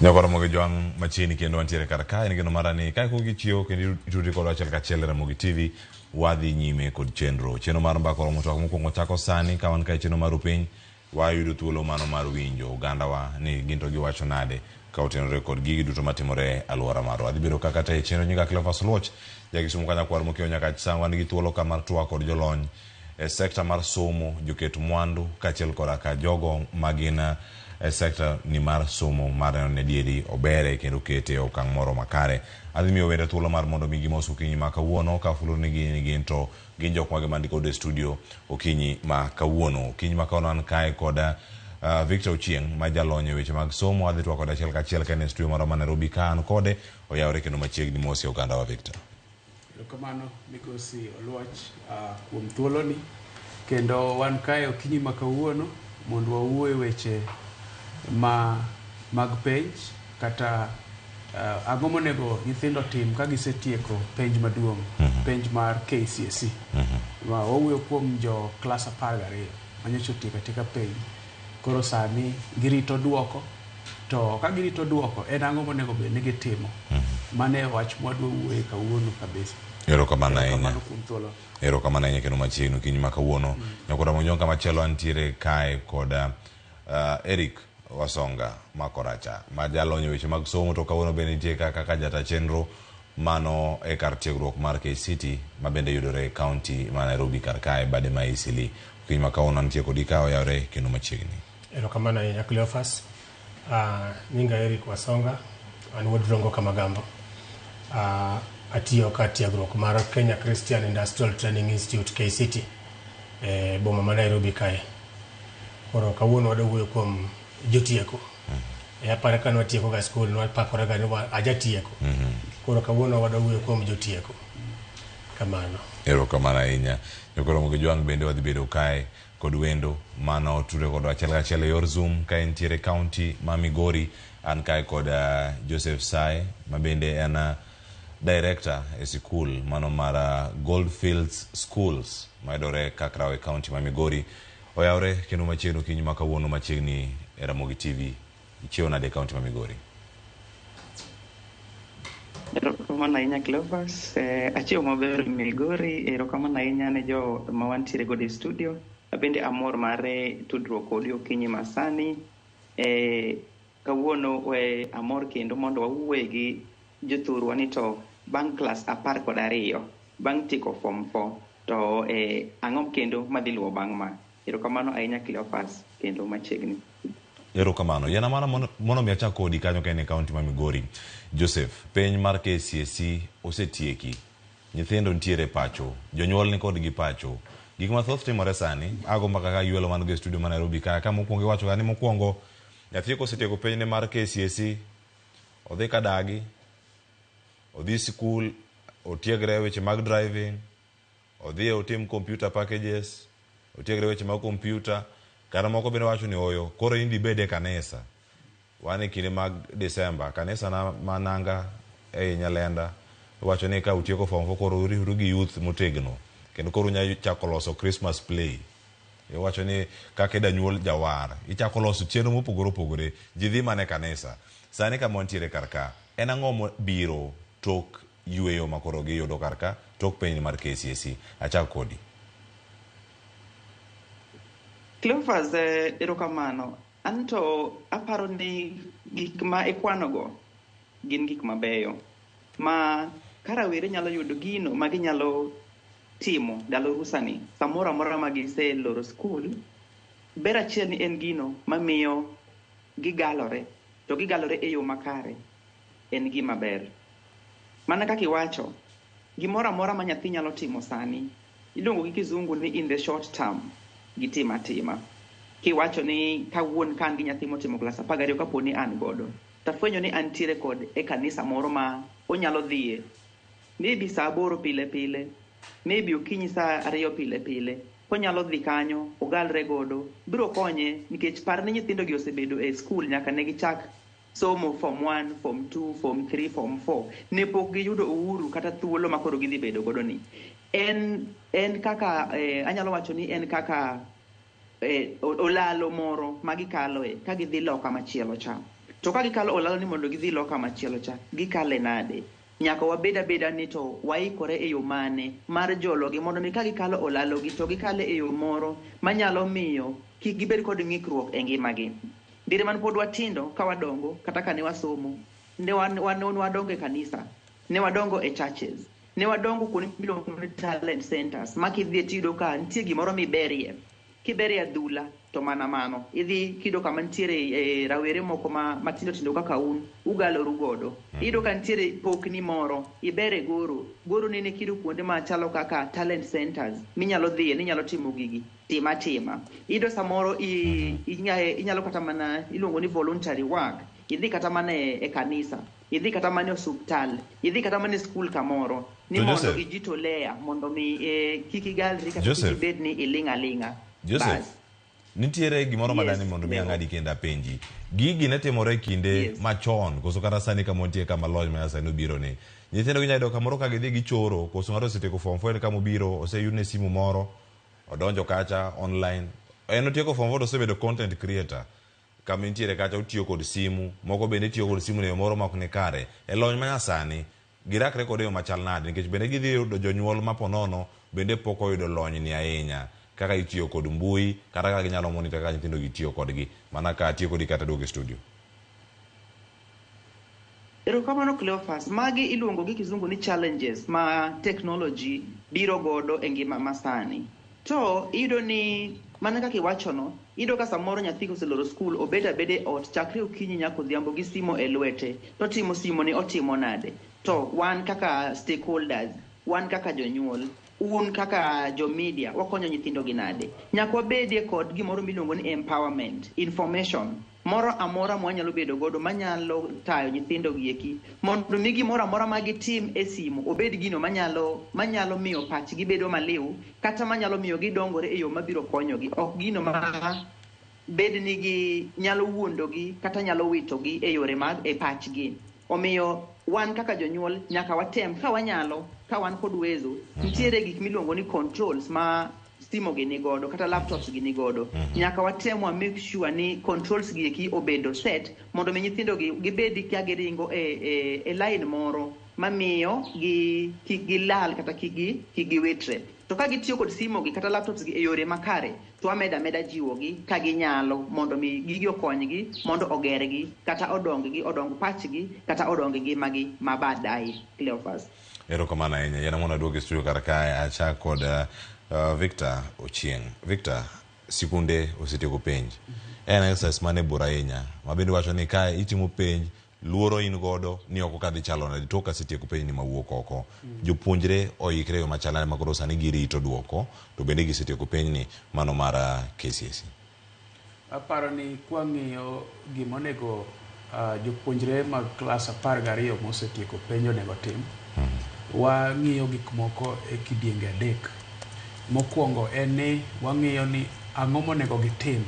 Nyakoro mogi Joang machini kendo antiere kar kae ni kendo marani kai ko gichio kendo itudi kod achiel kachiel Ramogi TV wadhi nyime kod chenro mar mbako motok mokwongo chako sani ka wan kae chenro mar piny wayudo thuolo mano mar winjo oganda wa ni ginto giwacho nade ka otenore kod gigi duto matimore alwora marwa. Adhi biro kaka te chenro nyinga Cleophas Luoch jagisumo kanya kwar mokio nyaka sangwa nigi thuolo kamar twak kod jolony e sekta mar somo joket mwandu kachiel kod aka jogo magina sekta ni mar somo mar ne dieri obere kendo kete okang' moro makare. Adhi miyo wende thuolo mar mondo migi mosu kinyi ma kawuono ka fulo nigi ginto gin jok mage mandiko de studio okinyi ma kawuono. Kinyi ma kawuono an kae koda Victor Ochieng ma jalonye weche mag somo. Adhi twak koda achiel kachiel ka ne studio moro ma Nairobi ka an kode oyawre kendo machiegni mosi oganda wa Victor. Kamano Migosi Oluoch kuom thuolo ni kendo wan kae okinyi ma kawuono mondo wawuoye weche mag penj kata ang'o monego nyithindo tim ka gisetieko penj maduong' penj mar KCSE. Wawuoyo kuom jo klas 12 manyocha otieko tika penj koro sani girito duoko, to ka girito duoko en ang'o monego bed ni gitimo. Mane wach mwadwa wuoye kawuono kabisa. Erokamano ahinya. Erokamano ahinya kendo machiegni kinyi ma kawuono. Nyakora monjonga machielo antiere kae koda Eric Wasonga makoracha ma jalonye weche mag somo to kawuono bende nitie kaka jata chenro mano e kar tiegruok mar KCT ma bende yudore county ma Nairobi kar kae bade ma Isili. Kinyi ma kawuono nitie kodi ka oyawre kendo machiegni. Erokamano ahinya Cleophas. Nyinga Eric Wasonga an wuod Rongo Kamagambo. Atiyo ka tiegruok mar Kenya Christian Industrial Training Institute KCT boma ma Nairobi kae. Koro kawuono wadawuoyo kuom jotieko. Apare ka nwatieko ga skul nwapakore ga ni ajatieko. Koro kawuono wadawuoyo kuom jotieko. Kamano. Erokamano ahinya. Nyakoro Ramogi Joang bende wadhi bedo kae kod wendo mano tude kod achiel kachiel yor Zoom ka entiere county ma Migori. An kae kod Joseph Sai ma bende en director e sikul mano mar Goldfields Schools maidore Kakrawe County ma Migori. Oyawre kendo machiegni kinyi ma kawuono machiegni e Ramogi TV ichiew nade county ma Migori. Erokamano ahinya Cleophas. Achiew maber Migori. Erokamano ahinya ne jo ma wantiere go e studio. Bende amor mare tudruok kodi okinyi masani. Kawuono amor kendo mondo wawuoye gi jothurwa ni to bang' klas 12 bang' tieko form 4 to ang'o kendo madhi luwo bang' ma. Erokamano ahinya Cleophas kendo machiegni. Erokamano. Yana mana mono miacha kodi kanyo kene county ma Migori. Joseph, penj mar KCSE osetieki. Nyithindo ntiere pacho, jonyuol ni kod gi pacho. Gik mathoth timore sani, ago mbaka ka yuelo man go e studio ma Nairobi ka mokwongo iwacho ga ni mokwongo nyathi kosetieko penj mar KCSE odhi kadagi, odhi sikul, otiegre weche mag driving, odhi otim computer packages, otiegre weche mag computer, kara moko bende wacho ni oyo koro indi bede kanisa. Wane kinde mag December kanisa na mananga Nyalenda wacho ni ka utieko form 4 koro uriuru gi youth motegno kendo koro nya chako loso Christmas play. Wacho ni kaka danyuol jawar ichako loso chenro mopogore ji dhi mane kanisa. Sani ka montiere karka en ang'o biro tok yueyo makoro giyudo karka tok penj mar KCSE. Achak kodi Cleophas. Erokamano. Anto aparo ni gik ma ikwanogo gin gik mabeyo ma karawere nyalo yudo gino ma ginyalo timo dalo rusani samoro amora ma giseloro skul. Ber achiel ni en gino mamiyo gigalore to gigalore e yo makare en gima ber. Mana kaka iwacho gimoro amora ma nyathi nyalo timo sani iluongo gi kizungu ni in the short term gitima tima. Kiwacho ni kawuon kan gi nyathi motimo klas 12 kapo ni an godo tafwenyo ni antiere kod e kanisa moro ma onyalo dhiye maybe saa 8 pile maybe okinyi saa 2 pile konyalo dhi kanyo ogalre godo biro konye nikech par ni nyithindo gi osebedo e skul nyaka ne gichak somo form 1 form 2 form 3 form 4 ne pok giyudo uhuru kata thuolo makoro gidhi bedo godo ni en kaka anyalo wacho ni en kaka olalo moro magikaloe ka gidhi loka machielo cha. to ka gikalo olalo ni mondo gidhi loka machielo cha gikale nade nyaka wabed abeda ni to waikore e yo mane mar jologi mondo mi ka gikalo olalogi to gikale e yo moro manyalo miyo kik gibed kod ng'ikruok e ngimagi. Dire man pod watindo ka wadongo kata ka ne wasomo ne wadongo e kanisa, ne wadongo e churches, ne wadongo kuonde miluongo ni talent centers ma kidhi tido ka nitie gimoro miberie. Kiberie adhula to mana mano idhi kido kama ntiere rawere moko matindo tindo kaka ugaloru godo. Ido ka ntiere pokni moro ibere goro nene kido kuonde machalo kaka talent centers minyalo dhiye ni nyalo timo gigi tima. Ido samoro inyalo kata mana iluongo ni voluntary work. Idhi kata mana e kanisa, idhi kata mana e hospital, idhi kata mana e school kamoro ni mondo ijitolea mondo mi kiki galri kata kiki bed ni ilinga. Joseph, nitiere gimoro madani mondo mi ang'adi kenda penji. Gigi ne timore kinde machon, koso kata sani kama ontie kama lony ma sani obiro ni. Nyithindo ginyayudo kamoro ka gidhi gichoro, koso ng'ato osetieko form 4 kama obiro, oseyudne simu moro, odonjo kacha online. En otieko form 4 osebedo content creator. Kama nitiere kacha otiyo kod simu, moko bende tiyo kod simu ne moro ma ok ne kare. E lony ma nyasani, girakre kod yo machal nade, nikech bende gidhi yudo jonyuol maponono, bende pok oyudo lony ni ahinya. Kaka itiyo kod mbui kata kaka ginyalo monitor kaka nyithindo gitiyo kodgi mana ka tiyo kodgi kata duogo e studio. Erokamano Cleophas, magi iluongo gi kizungu ni challenges ma technology biro godo e ngima masani. To ido ni mana kaka iwachono, ido ka samoro nyathi koseloro skul obed abede ot chakre okinyi nyaka odhiambo gi simo e lwete to timo simo ni otimo nade. To wan kaka stakeholders, wan kaka jonyuol, un kaka jo media wakonyo nyithindo gi nade. Nyaka wabedie kod gimoro miluongo ni empowerment, information moro amora mwanyalo bedo godo manyalo tayo nyithindo gi eki mondo mi gimoro amora ma gitim e simu obed gino manyalo miyo pachgi bedo maliw kata manyalo miyo gidongore e yo mabiro konyogi, ok gino ma bed ni gi nyalo wuondogi kata nyalo witogi e yore mag e pachgi. Omiyo wan kaka jonyuol nyaka watem ka wanyalo, ka wan kod wezo, nitiere gik miluongo ni controls ma simo gi ni godo kata laptops gi ni godo. Nyaka watem wa make sure ni controls gi eki obedo set mondo mi nyithindo gi gibedi ka giringo e line moro mamiyo kik gilal kata kik giwitre. To ka gitiyo kod simo gi kata laptops gi e yore makare, to ameda jiwo gi ka ginyalo mondo mi gigi okonygi mondo ogergi kata odong pachgi kata odong ngimagi mabadai. Cleophas. Erokamano ahinya. Yana mondo aduogo e studio kar kae acha kod Victor Ochieng. Victor, sikunde osetieko penj. En exercise mane bura ahinya. Mabende wacho ni kae itimo penj, luoro in godo ni oko kadhi chalo nade tok kasetieko penj ni mawuok oko. Jopuonjre oikre yo machalane makoro sani girito duoko, to bende gisetieko penj ni mano mar KCSE. Aparo ni kwang'iyo gimonego jopuonjre mag klas 12 mosetieko penj onego tim. Wang'iyo gik moko e kidienge adek. Mokwongo en ni wang'iyo ni ang'o monego gitim,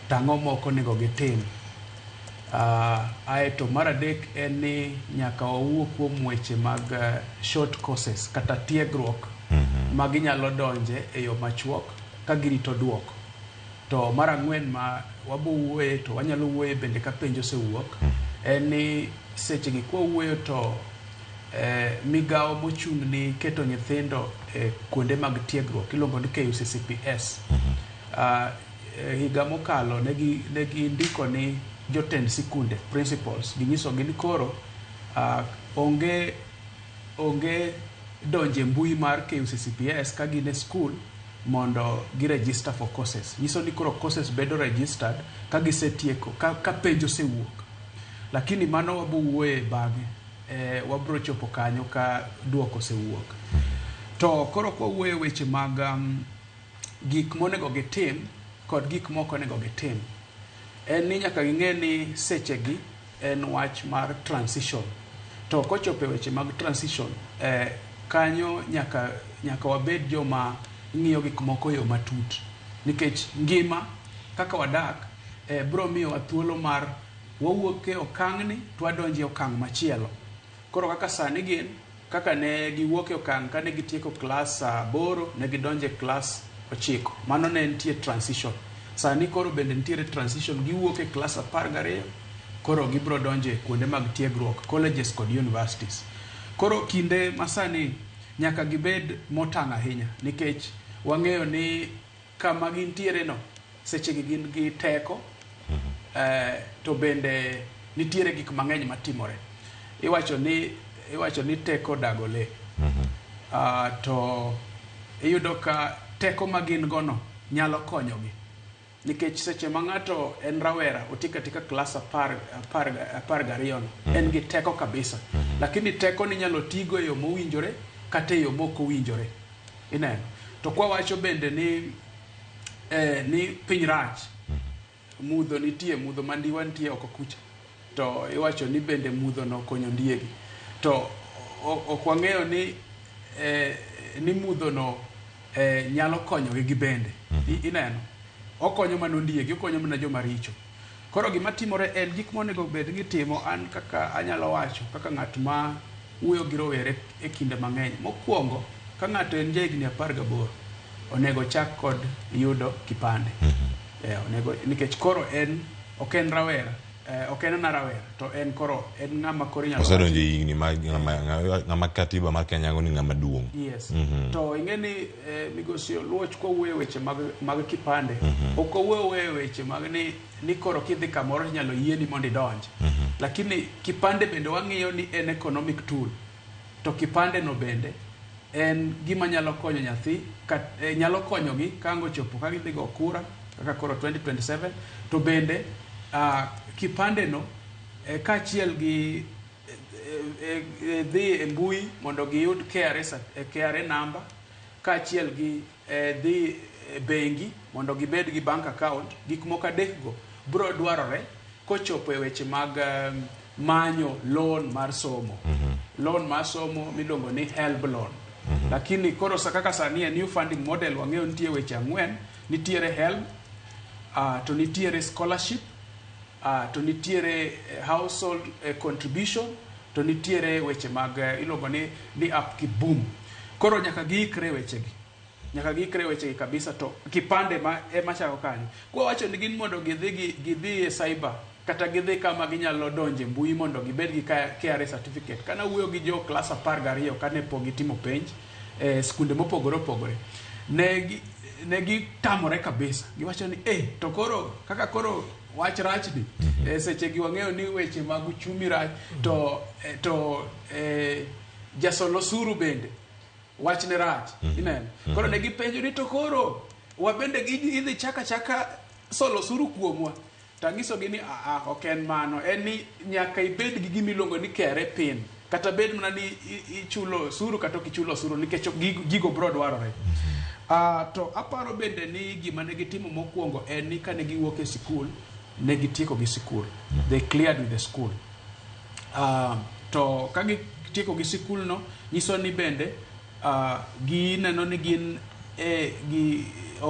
tang'o moko onego gitim. Aeto mar adek en ni nyaka wawuo kuom weche mag short courses kata tiegruok ma ginyalo donje e yo machuok ka girito duoko. To mar ang'wen ma wabowuoye to wanyalo wuoye bende ka penj osewuok en ni seche gi kwawuoyo to migawo mochung' ni keto nyithindo kuonde mag tiegruok iluongo ni KUCCPS. Higa mokalo negi ndiko ni jotend sikunde principals ginyisogi ni koro onge donje mbui mar KUCCPS ka gin e school mondo giregister for courses. Nyiso ni koro courses bedo registered ka gisetieko ka penj osewuok. Lakini mano wabowuoye bang'e. Wabro chopo kanyo ka duoko osewuok. To koro kwawuoyo weche mag gik monego gitim kod gik moko onego gitim. En ni nyaka ging'e ni sechegi en wach mar transition. To kochope weche mag transition, kanyo nyaka wabed joma ng'iyo gik moko yo matut. Nikech ngima kaka wadak bro miyo thuolo mar wawuok e okang'ni to wadonje okang' machielo. Koro kaka sani gin, kaka ne giwuok e okang' ka ne gitieko klas 8 ne gidonje klas 9. Mano ne nitie transition. Sani koro bende nitiere transition, giwuok e klas 12 koro gibro donje kuonde mag tiegruok, colleges kod universities. Koro kinde masani nyaka gibed motang' ahinya, nikech wang'eyo ni kama gintiere no seche gin gi teko, to bende nitiere gik mang'eny matimore. Iwacho ni teko dagole. To iyudo ka teko ma gin gono nyalo konyogi, nikech seche ma ng'ato en rawera otika klas 12 en gi teko kabisa, lakini teko ni nyalo tigo e yo mowinjore kata e yo moko winjore. Ineno, to kwa wacho bende ni piny rach, mudho nitie, mudho mandiwa nitie oko kucha, to iwacho ni bende mudho no konyo ndiegi, to ok wang'eyo ni mudho no nyalo konyogi gi bende. Ineno, okonyo mana ondiegi, okonyo mana joma richo. Koro gima timore en gik monego bed gitimo, an kaka anyalo wacho kaka ng'at ma wuoyo gi rowere e kinde mang'eny. Mokwongo, ka ng'ato en jahigni 18 onego chak kod yudo kipande. Onego, nikech koro ok en rawera, ok en rawera, to en koro en ng'ama koro nyalo osedonjo higni ng'ama katiba mar Kenya ngoni ng'ama duong'. Yes. To ing'eni migosi Oluoch kowuoyo weche mag kipande, ok owuoyo weche mag ni koro kidhi kamoro nyalo yieni mondo idonj. Lakini kipande bende wang'iyo ni en economic tool. To kipande no bende en gima nyalo konyo nyathi, nyalo konyogi kango chopo ka gidhi go kura kaka koro 2027. To bende kipande no kaachiel gi dhi e mbui mondo giyud KRA number, kaachiel gi dhi bengi mondo gibed gi bank account, gik moko adekgo bro dwarore kochopo e weche mag manyo loan mar somo. Loan mar somo miluongo ni HELB loan. Lakini koro kaka sani new funding model wang'eyo nitie weche 4, nitiere HELB, to nitiere scholarship, to nitiere household contribution, to nitiere weche mag iluongo ni upkeep boom. Koro nyaka giikre wechegi kabisa. To kipande ema chako kanyo. Kwa wacho ni gin mondo gidhi e cyber kata gidhi kama ginyalo donje mbui mondo gibed gi KRA certificate. Kana wuoyo gi jo klas 12 kane po gitimo penj skunde mopogore opogore, ne gitamore kabisa. Giwacho ni to koro kaka koro wach rach ni, seche gi wang'eyo ni weche mag uchumi rach, to jasolo suru bende wach ne rach. Ineno, koro ne gipenjo ni to koro wabende idhi chaka solo suru kuomwa. Tangisogi ni ok en mano, en ni nyaka ibed gi gimiluongo ni KRA pin, kata bed mana ni ichulo suru kata ok ichulo suru, nikech gigo bro dwarore. To aparo bende ni gima ne gitimo mokwongo en ni kane giwuok e sikul ne gitieko gi sikul. They cleared with the school. To ka gitieko gi sikul no, nyiso ni bende gineno ni gin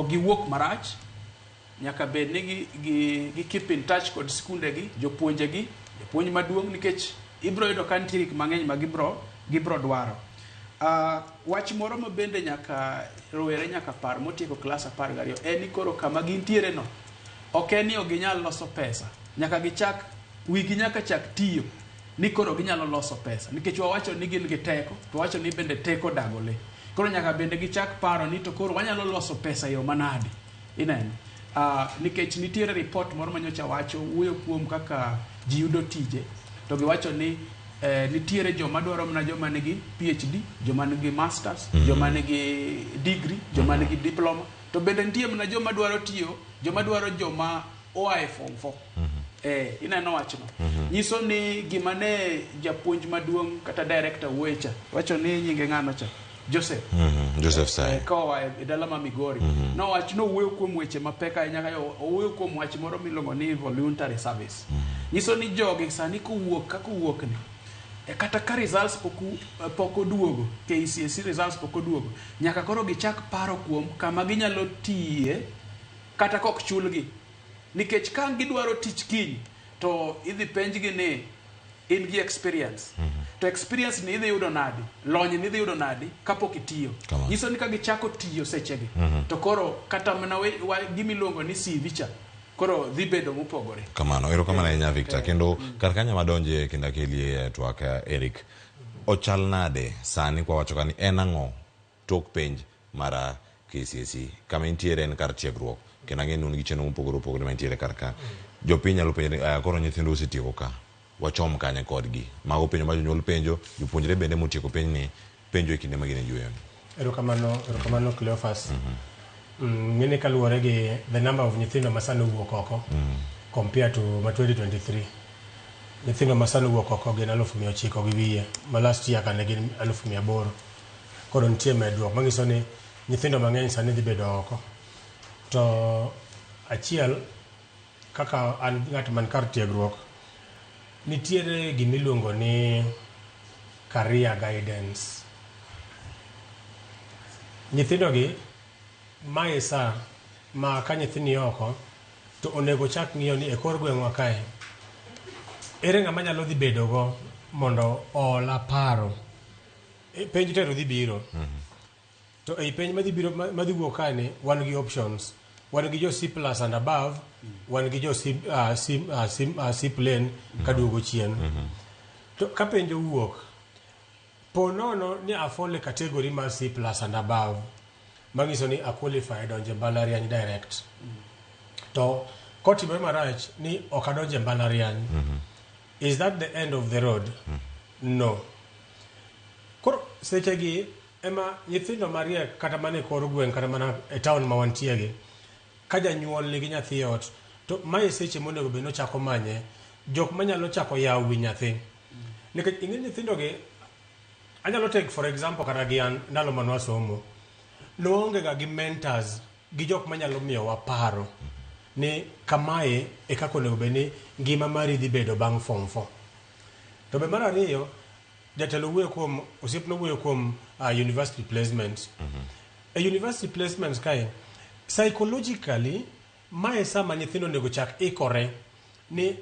giwuok marach. Nyaka bed ni gi keep in touch kod skundegi, jopuonjegi, jopuonj maduong', nikech ibro yudo ka nitie gik mang'eny ma gibro dwaro. Wach moro ma bende nyaka rowere nyaka par motieko klas 12 en ni koro kama gintiere no ok en ni ginyalo loso pesa, nyaka gichak wigi nyaka chak tiyo ni koro ginyalo loso pesa, nikech wawacho ni gin gi teko, to wacho ni bende teko dagole. Koro nyaka bende gichak paro ni to koro wanyalo loso pesa yo manade. Ineno, nikech nitiere report moro manyocha wacho wuoyo kuom kaka ji yudo tije, to giwacho ni nitiere joma dwaro mana joma nigi PhD, joma nigi masters, joma nigi degree, joma nigi diploma, to bende nitie mana joma dwaro tiyo, joma oae form 4. Ineno wachno. Nyiso ni gima ne japuonj maduong' kata director wecha wacho ni nyinge ng'ano cha Joseph Sai kowa e dala ma Migori. No wach no wuoyo kuom weche mapek ahinya, wuoyo kuom wach moro miluongo ni voluntary service. Nyiso ni jogi sani kuwuok ni kata ka results pok oduogo, KCSE results pok oduogo, nyaka koro gichak paro kuom kama ginyalo tiye kata kok chulgi. Nikech ka gidwaro tich kiny to idhi penjgi ni in gi experience. To experience ni idhi yudo nadi, lony ni idhi yudo nadi kapok itiyo. Nyiso ni ka gichako tiyo sechegi, to koro kata mana gimiluongo ni CV cha koro dhi bedo mopogore. Kamano, erokamano ahinya Victor. Kendo kar kanyo madonje kendo akelie twak Eric. Ochal nade sani kwa wacho ni en ang'o tok penj mara KCSE kama intiere en kar tiegruok kendo ang'e nun gi chenro mopogore opogore ma intiere kar ka. Jopiny nyalo penjo koro nyithindo osetieko ka. Wachom kanye kodgi. Mago penjo ma jonyuol penjo, jopuonjre bende motieko penj ni penjo e kinde ma gin e yueyo. Erokamano Cleophas. Ng'ene kaluwore gi the number of nyithindo masano wuok oko compared to ma 2023. Nyithindo masano wuok oko gin 900 gi wiye, ma last year kane gin 800. Koro nitie medruok manyiso ni nyithindo mang'eny sani dhi bedo oko. To achiel kaka an ng'at man kar tiegruok nitiere gimiluongo ni career guidance. Nyithindo gi mae sa ma ka nyithini oko to onego chak ng'iyo ni e kor gweng'wa kae ere ng'ama nyalo dhi bedo go mondo ola paro penj tero dhi biro to ei penj madhi wuok kae ni wan gi options, wan gi jo C+ and above, wan gi jo C plane kaduogo chien. To ka penjo wuok po nono ni afole category mar C+ and above, mangiso ni a qualify donje mbalariany direct. To kotimore marach ni ok adonje mbalariany. Is that the end of the road? No. Koro sechegi ema nyithindo mariek kata mane kor gweng' kata mana e town ma wantiegi ka janyuol nigi nyathi ot to mae seche monego bed nochako manye jok manyalo chako yawo wi nyathi. Nikech ing'e nyithindo gi anyalo take for example kata gi an ndalo manwa somo noonge ga gi mentors gi jok manyalo miyowa paro ni kamae e kako onego bed ni ngima mari dhi bedo bang' form 4. To be mar ariyo jatelo wuoyo kuom osiepno wuoyo kuom university placement. A university placements kae psychologically mae sama nyithindo nego chak ikore ni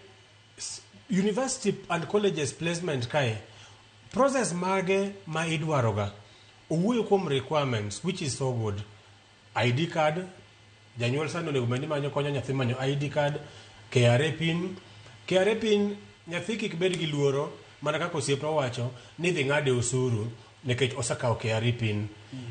university and colleges placement kae process mage ma idwaroga owuoyo kuom requirements which is so good. ID card, janyuol sani onego bed ni manyo konyo nyathi manyo ID card, KRA pin nyathi kik bed gi luoro mana kaka osiepno wacho ni dhi ng'ade osuru nikech osakawo KRA pin.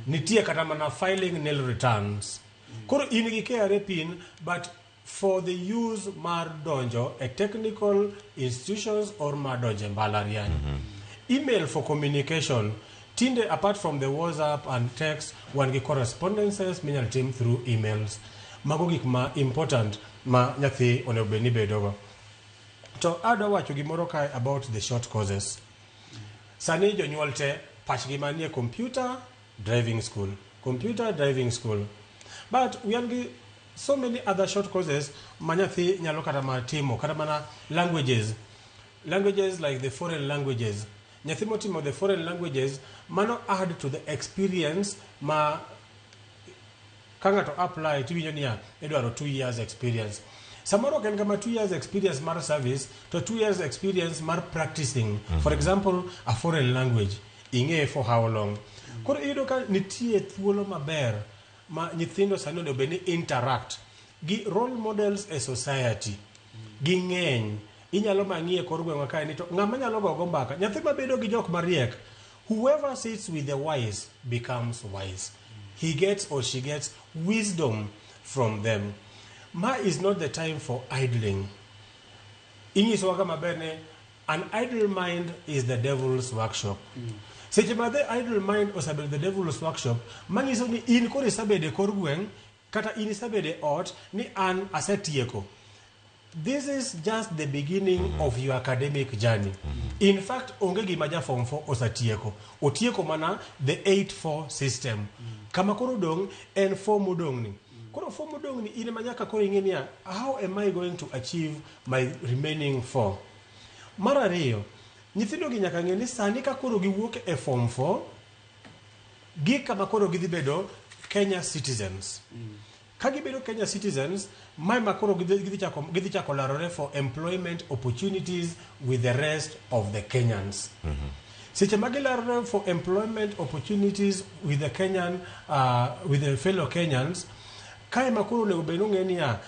Nitie kata mana filing nil returns. Koro in gi KRA pin but for the use mar donjo a technical institutions or mar donjo mbalariany. Email for communication. Tinde apart from the WhatsApp and text wan gi correspondences minyal tim through emails. Mago gik ma important ma nyathi onego bed ni bedogo. To adwa wacho gimoro kae about the short courses. Sani jonyuol te pachgi manie computer driving school. But we have so many other short courses ma nyathi nyalo kata ma timo kata mana languages like the foreign languages. Nyathi motimo the foreign languages mano add to the experience ma kanga to apply tiwinjo niya edwaro 2 years experience. Samoro ken kama 2 years experience mar service to 2 years experience mar practicing. For example, a foreign language. Ing'e for how long? Koro iyudo ka nitie thuolo maber ma nyithindo sani onego bed ni interact gi role models e society. Gi ng'eny. Inyalo mang'ie kor gweng'wa kae ni to ng'ama nyalo gogo mbaka. Nyathi mabedo gi jok mariek. Whoever sits with the wise becomes wise. He gets or she gets wisdom from them. Ma is not the time for idling. Inyiso waga maber ne an idle mind is the devil's workshop. Seche ma the idle mind osabedo the devil's workshop, manyiso ni in koro isabede kor gweng' kata in isabede ot ni an asetieko. This is just the beginning of your academic journey. In fact, onge gima ja form 4 osatieko. Otieko mana the 8-4 system. Kama koro dong en 4 modong ni. Koro 4 modong ni ine manyaka koro ing'enia how am I going to achieve my remaining 4? Mara ariyo, nyithindo gi nyaka ng'e ni sani ka koro giwuok e form 4 gi kama koro gidhi bedo Kenya citizens. Ka gibedo Kenya citizens, mai makoro gidhi chako larore for employment opportunities with the rest of the Kenyans. Seche magilarore for employment opportunities with the Kenyan, with the fellow Kenyans, kai makoro nego beno ng'enia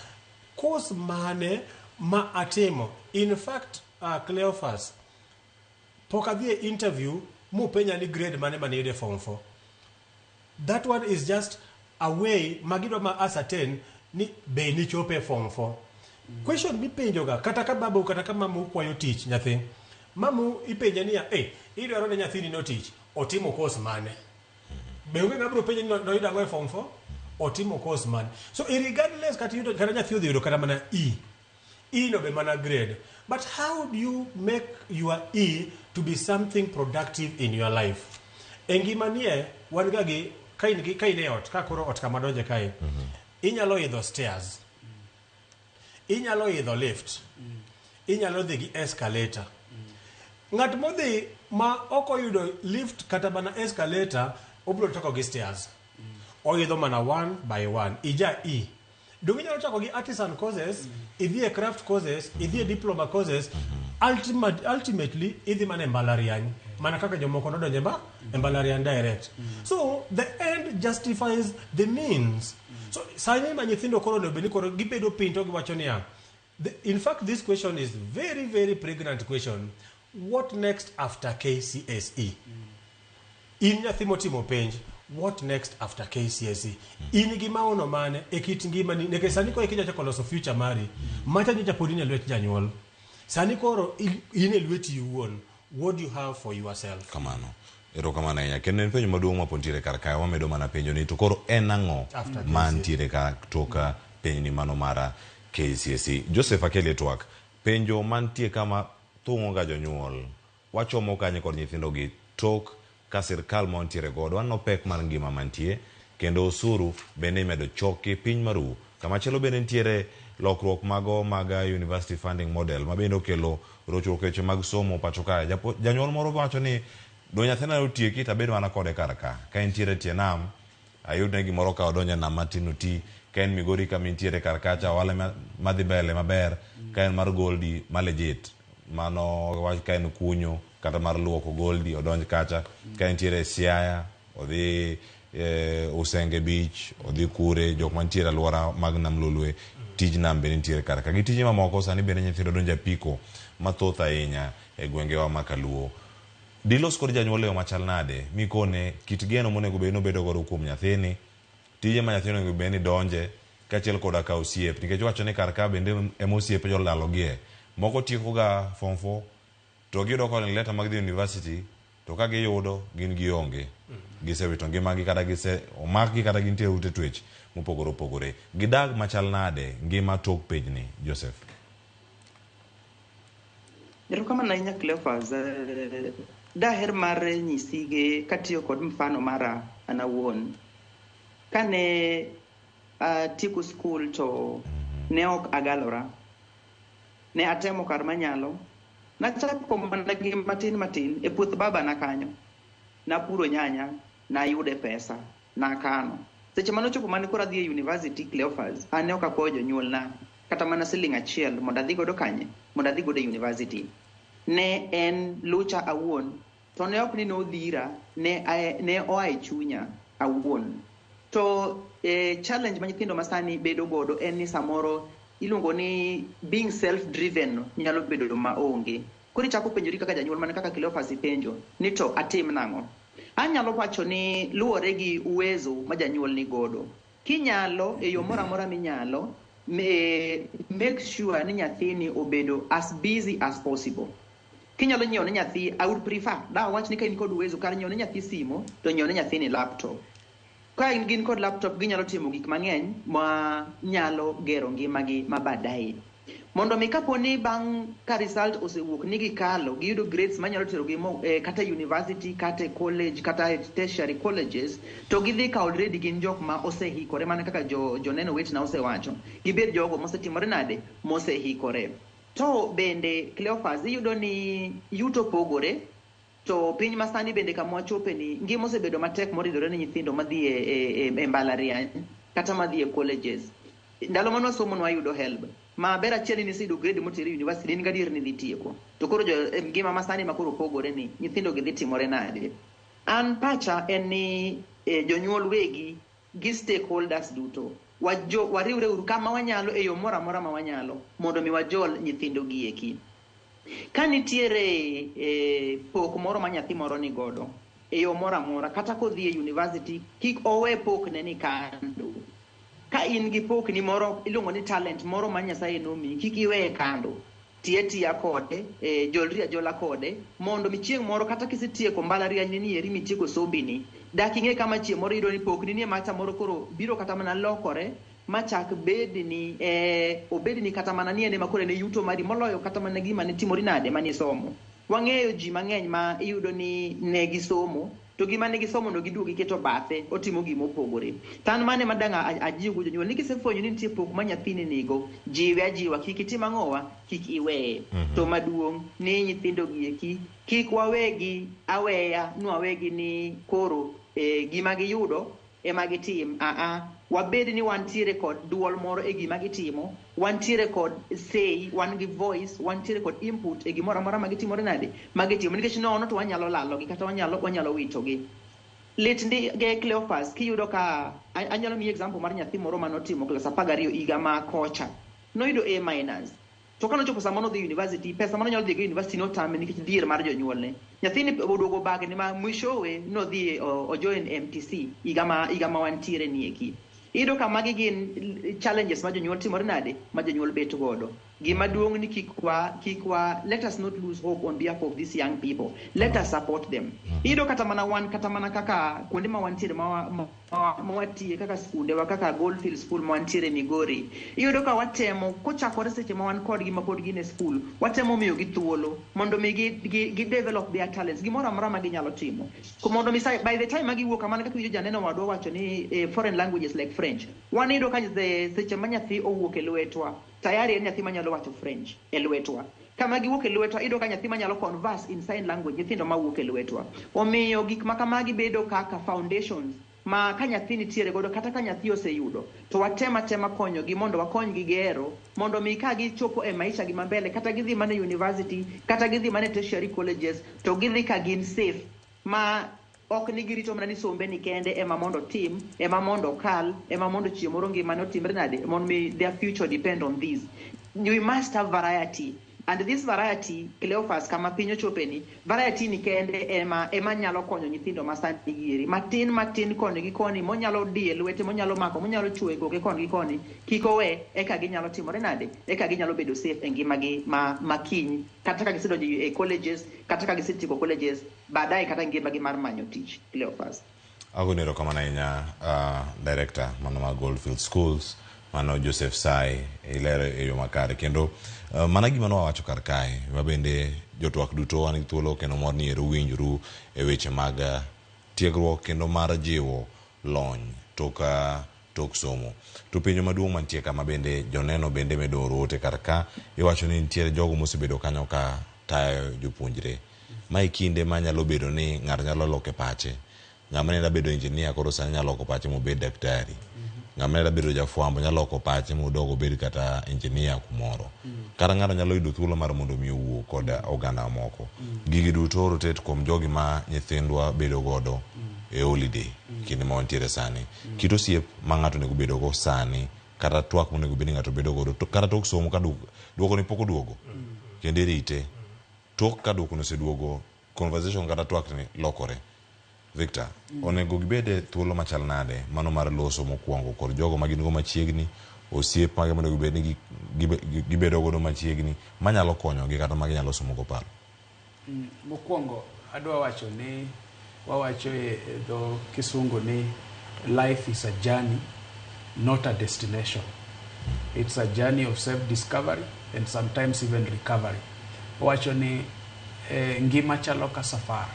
course mane ma atimo. In fact, Cleophas, pok adhi e interview mupenya ni grade mane maniyude form 4. That one is just a way magido ma ascertain ni be ni chope form 4. Question mipenjoga kata ka babu kata ka mamu kwayo tich nyathi. Mamu ipenja niya, idwaro ne nyathini no tich, otimo course mane? Be unge ngabro penja ni no idango e form 4? Otimo course mane? So regardless kata yudo kata nyathi odhi yudo kata mana E no be mana grade. But how do you make your E to be something productive in your life? Engimanie wan gagi kaine ot ka koro ot kama donje kai. Inyalo idho stairs. Inyalo idho lift. Inyalo dhi gi escalator. Ngat modhi ma oko yudo lift kata mana escalator obro toko gi stairs. Oidho mana one by one. Ija E. Dungi nyalo chako gi artisan courses, idhi e craft courses, idhi e diploma courses, ultimately idhi mana mbalariany. Mana kaka jomoko nodonje mbalariany direct. So the end justifies the means. So sani ma nyithindo koro no beni koro gibedo pinto giwacho niya. In fact, this question is very, very pregnant question. What next after KCSE? In nyathi motimo penj, what next after KCSE? In gima ono mane ekit ngima ni neke sani ko ikija chako loso future mari macha nyocha podine lwet janyuol sani koro in lweti iwuon. What do you have for yourself? Kamano erokamano ahinya kendo en penjo maduong' ma pontiere kar kae wamedo mana penjo ni to koro en ang'o mantiere ka toka penj ni mano mara KCSE. Joseph Akele twak penjo mantie kama thung'o ga jonyuol wachomo kanye kod nyithindo gi tok ka sirkal montiere godo wanno pek mar ngima mantie kendo osuru bende imedo choki piny maru kama chelo bende nitiere lokruok mago mag university funding model ma bende okelo rochruok weche mag somo pacho ka janyuol moro wacho ni do nyathina otieki tabedo mana kode kar ka entiere tie nam ayud ne gimoro ka odonjo nam matin oti ka en Migori kama intiere kar kacha wale madhi mbele maber ka en mar Goldi malejit mano wach ka en kunyo kata mar luoko Goldi odonj kacha ka entiere Siaya odhi Usenge Beach odhi kure jok mantiere alwora mag nam Lolwe tij nam bende nitiere kar ka gi tije mamoko sani bende nyithindo donjo apiko mathoth ahinya e gwengewa ma Kaluo. Dilos kod janyuol yo machal nade mikone kit geno monego bed no bedo godo kuom nyathini tije ma nyathino onego bed ni donje kachiel koda ka osiep nikech wacho ni kar ka bende ema osiepe jolalogie moko tieko ga form 4 to giyudo kod leta mag dhi university to ka giyudo gin gionge gisewito ngimagi kata omakgi kata gintie ute twech mopogore opogore gidag machal nade ngima tok pejni Joseph? Erokamano ahinya Cleophas. Daher mar nyisige katiyo kod mfano mara an awuon. Kane atieko skul to ne ok agalora. Ne atemo kar manyalo. Nachako mana gi matin e puoth baba na kanyo. Napuro nyanya, nayude pesa, nakano. Seche manochopo mane koro adhi e university Cleophas, ane ok akwayo jonyuol na kata mana siling achiel mondo adhi godo kanye, mondo adhi godo e university. Ne en lucha awuon, to ne ok ni nodhira, ne oa e chunya awuon. To challenge ma nyithindo masani bedo godo en ni samoro iluongo ni being self-driven nyalo bedo maonge. Koro ichako penjori kaka janyuol mana kaka Cleophas penjo ni to atim nang'o. Anyalo wacho ni luwore gi uwezo ma janyuol ni godo. Kinyalo e yo moro amora minyalo make sure ni nyathini obedo as busy as possible. Kinyalo nyiewo ne nyathi, I would prefer da wach ni ka in kod uwezo kar nyiewo ne nyathi simo to nyiewo ne nyathini laptop. Ka in gin kod laptop ginyalo timo gik mang'eny ma nyalo gero ngimagi mabadaye. Mondo mi kaponi bang' ka result osewuok ni gikalo giyudo grades manyalo tero gi kata university kata college kata tertiary colleges to gidhi ka already gin jok ma osehikore mana kaka joneno wetna osewacho gibed jogo mosetimore nade mosehikore. To bende Cleophas iyudo ni yuto pogore to piny masani bende kamwachope ni ngima osebedo matek moridore ne nyithindo madhi e mbalariany kata madhi e colleges. Ndalo mano somo no ayudo help ma ber achiel ni siyudo grade moteri university in gadier ni dhi tieko to koro ngima masani makoro pogore ni nyithindo gi dhi timore nade. An pacha en ni jonyuol wegi gi stakeholders duto wariwre uru kama wanyalo e yo moro amora ma wanyalo mondo mi wajol nyithindo gi eki. Ka nitiere pok moro ma nyathi moro ni godo e yo moro amora, kata kodhi e university, kik owe pokne ni kando. Ka in gi pokni moro iluongo ni talent moro ma Nyasaye nomiyi, kik iweye kando, tiya kode, jolri ajola kode, mondo mi chieng' moro kata kisetieko mbalariany ni eri mitieko sombini, dak ing'e kama chieng' moro iyudo ni pokni ni macha moro koro biro kata mana lokore machak bedni obedni kata mana ni ene makore ne yuto mari moloyo kata mana gima ne timori nade mani somo. Wang'eyo ji mang'eny ma iyudo ni ne gisomo to gima ne gisomo no giduogi keto bathe, otimo gima opogore. Tan mane madanga ajiwo jonyuol ni kisefwenyo ni nitie pok ma nyathini nigo, jiwe ajiwa, kik itim ang'owa, kik iweye. To maduong' ni nyithindo gieki kik wawegi aweya nwawegi ni koro gima giyudo ema gitim. Wabed ni wantiere kod duol moro e gima gitimo, wantiere kod say, wan gi voice, wantiere kod input e gimoro amora magitimore nade magitimo, nikech nono to wanyalo lalogi kata wanyalo witogi. Lit ndi ge Cleophas kiyudo ka anyalo miyi example mar nyathi moro manotimo klas 12 higa ma kocha, noyudo A-. To kano chopo sama nodhi university, pesa mano nyalo dhi go university notame nikech dhier mar jonyuolne. Nyathini oduogo bagni ma mwishowe nodhi ojoin MTC higa ma wantiere ni eki. Iyudo ka magi gin challenges ma jonyuol timore nade ma jonyuol bet godo. Gima duong' ni kik wa let us not lose hope on behalf of these young people. Let us support them. Iyudo kata mana kaka kuonde ma wantiere ma watie kaka skunde wa kaka Goldfield School ma wantiere Migori. Iyudo ka watemo kochakore seche ma wan kodgi ma pod gin e school, watemo miyo gi thuolo mondo mi gi develop their talents, gimoro amora ma ginyalo timo. Mondo mi by the time magi wuok kamano kaka winjo janeno wadwa wacho ni foreign languages like French. Wan iyudo ka seche ma nyathi owuok e lwetwa, tayari en nyathi manyalo wacho French e lwetwa. Kama giwuok e lwetwa, iyudo ka nyathi manyalo converse in sign language, nyithindo mawuok e lwetwa. Omiyo gik ma kamagi bedo kaka foundations ma ka nyathi nitiere godo kata ka nyathi oseyudo, to watema konyogi mondo wakonygi gero, mondo mi ka gichopo e maisha gi mambele, kata gidhi mane university, kata gidhi mane tertiary colleges, to gidhi ka gin safe, ma ok ni girito mana ni sombe ni kende ema mondo tim, ema mondo kal, ema mondo chieng' moro ngimane otimre nade, mondo their future depend on this. We must have variety. And this variety, Cleophas, kama pinyo chopeni, variety ni kende ema nyalo konyo nyithindo masani giri. Matin koni gi koni, monyalo die lwete, monyalo mako, monyalo chwe goge koni gi koni, kikowe, eka ginyalo timore nade, eka ginyalo bedo safe e ngimagi makiny, kata ka gisedonjo e colleges, kata ka gisetieko colleges, baadaye kata ngimagi mar manyo tich. Cleophas. Agonero kama na inya director mano ma Goldfield Schools, mano Joseph Sai, ilero e yo makare kendo mana gima no wacho kar kae, mabende jotwak duto wan gi thuolo kendo mor ni ero winjuru e weche mag tiegruok kendo mar jiwo lony tok somo. To penjo maduong' mantie kama bende joneno bende medo rote kar ka, iwacho ni nitiere jogo mosebedo kanyo ka tayo jopuonjre. Mai kinde ma nyalo bedo ni ng'ato nyalo loke pache. Ng'ama ne bedo engineer koro sani nyalo loko pache mobed daktari. Ng'ama ne bedo jafwambo nyalo loko pache modogo bed kata engineer kumoro. Kata ng'ato nyalo yudo thuolo mar mondo mi owuo kod oganda moko. Gigi duto rotate kuom jogi ma nyithindwa bedo godo e holiday kinde ma wantiere sani. Kito siep ma ng'ato nego bedo go sani, kata twak monego bed ng'ato bedo godo, kata tok somo ka duoko ni pok oduogo. Kendo rite tok ka duoko noseduogo, conversation kata twak ni lokore. Victor, onego gibede thuolo machal nade mano mar loso mokwongo kod jogo ma gin go machiegni, osiep mage monego gibed ni gibedo godo machiegni manyalo konyogi kata ma ginyalo somo go paro. Mokwongo adwa wacho ni wawacho e dho Kisungu ni life is a journey, not a destination. It's a journey of self-discovery and sometimes even recovery. Wacho ni ngima chalo ka safar.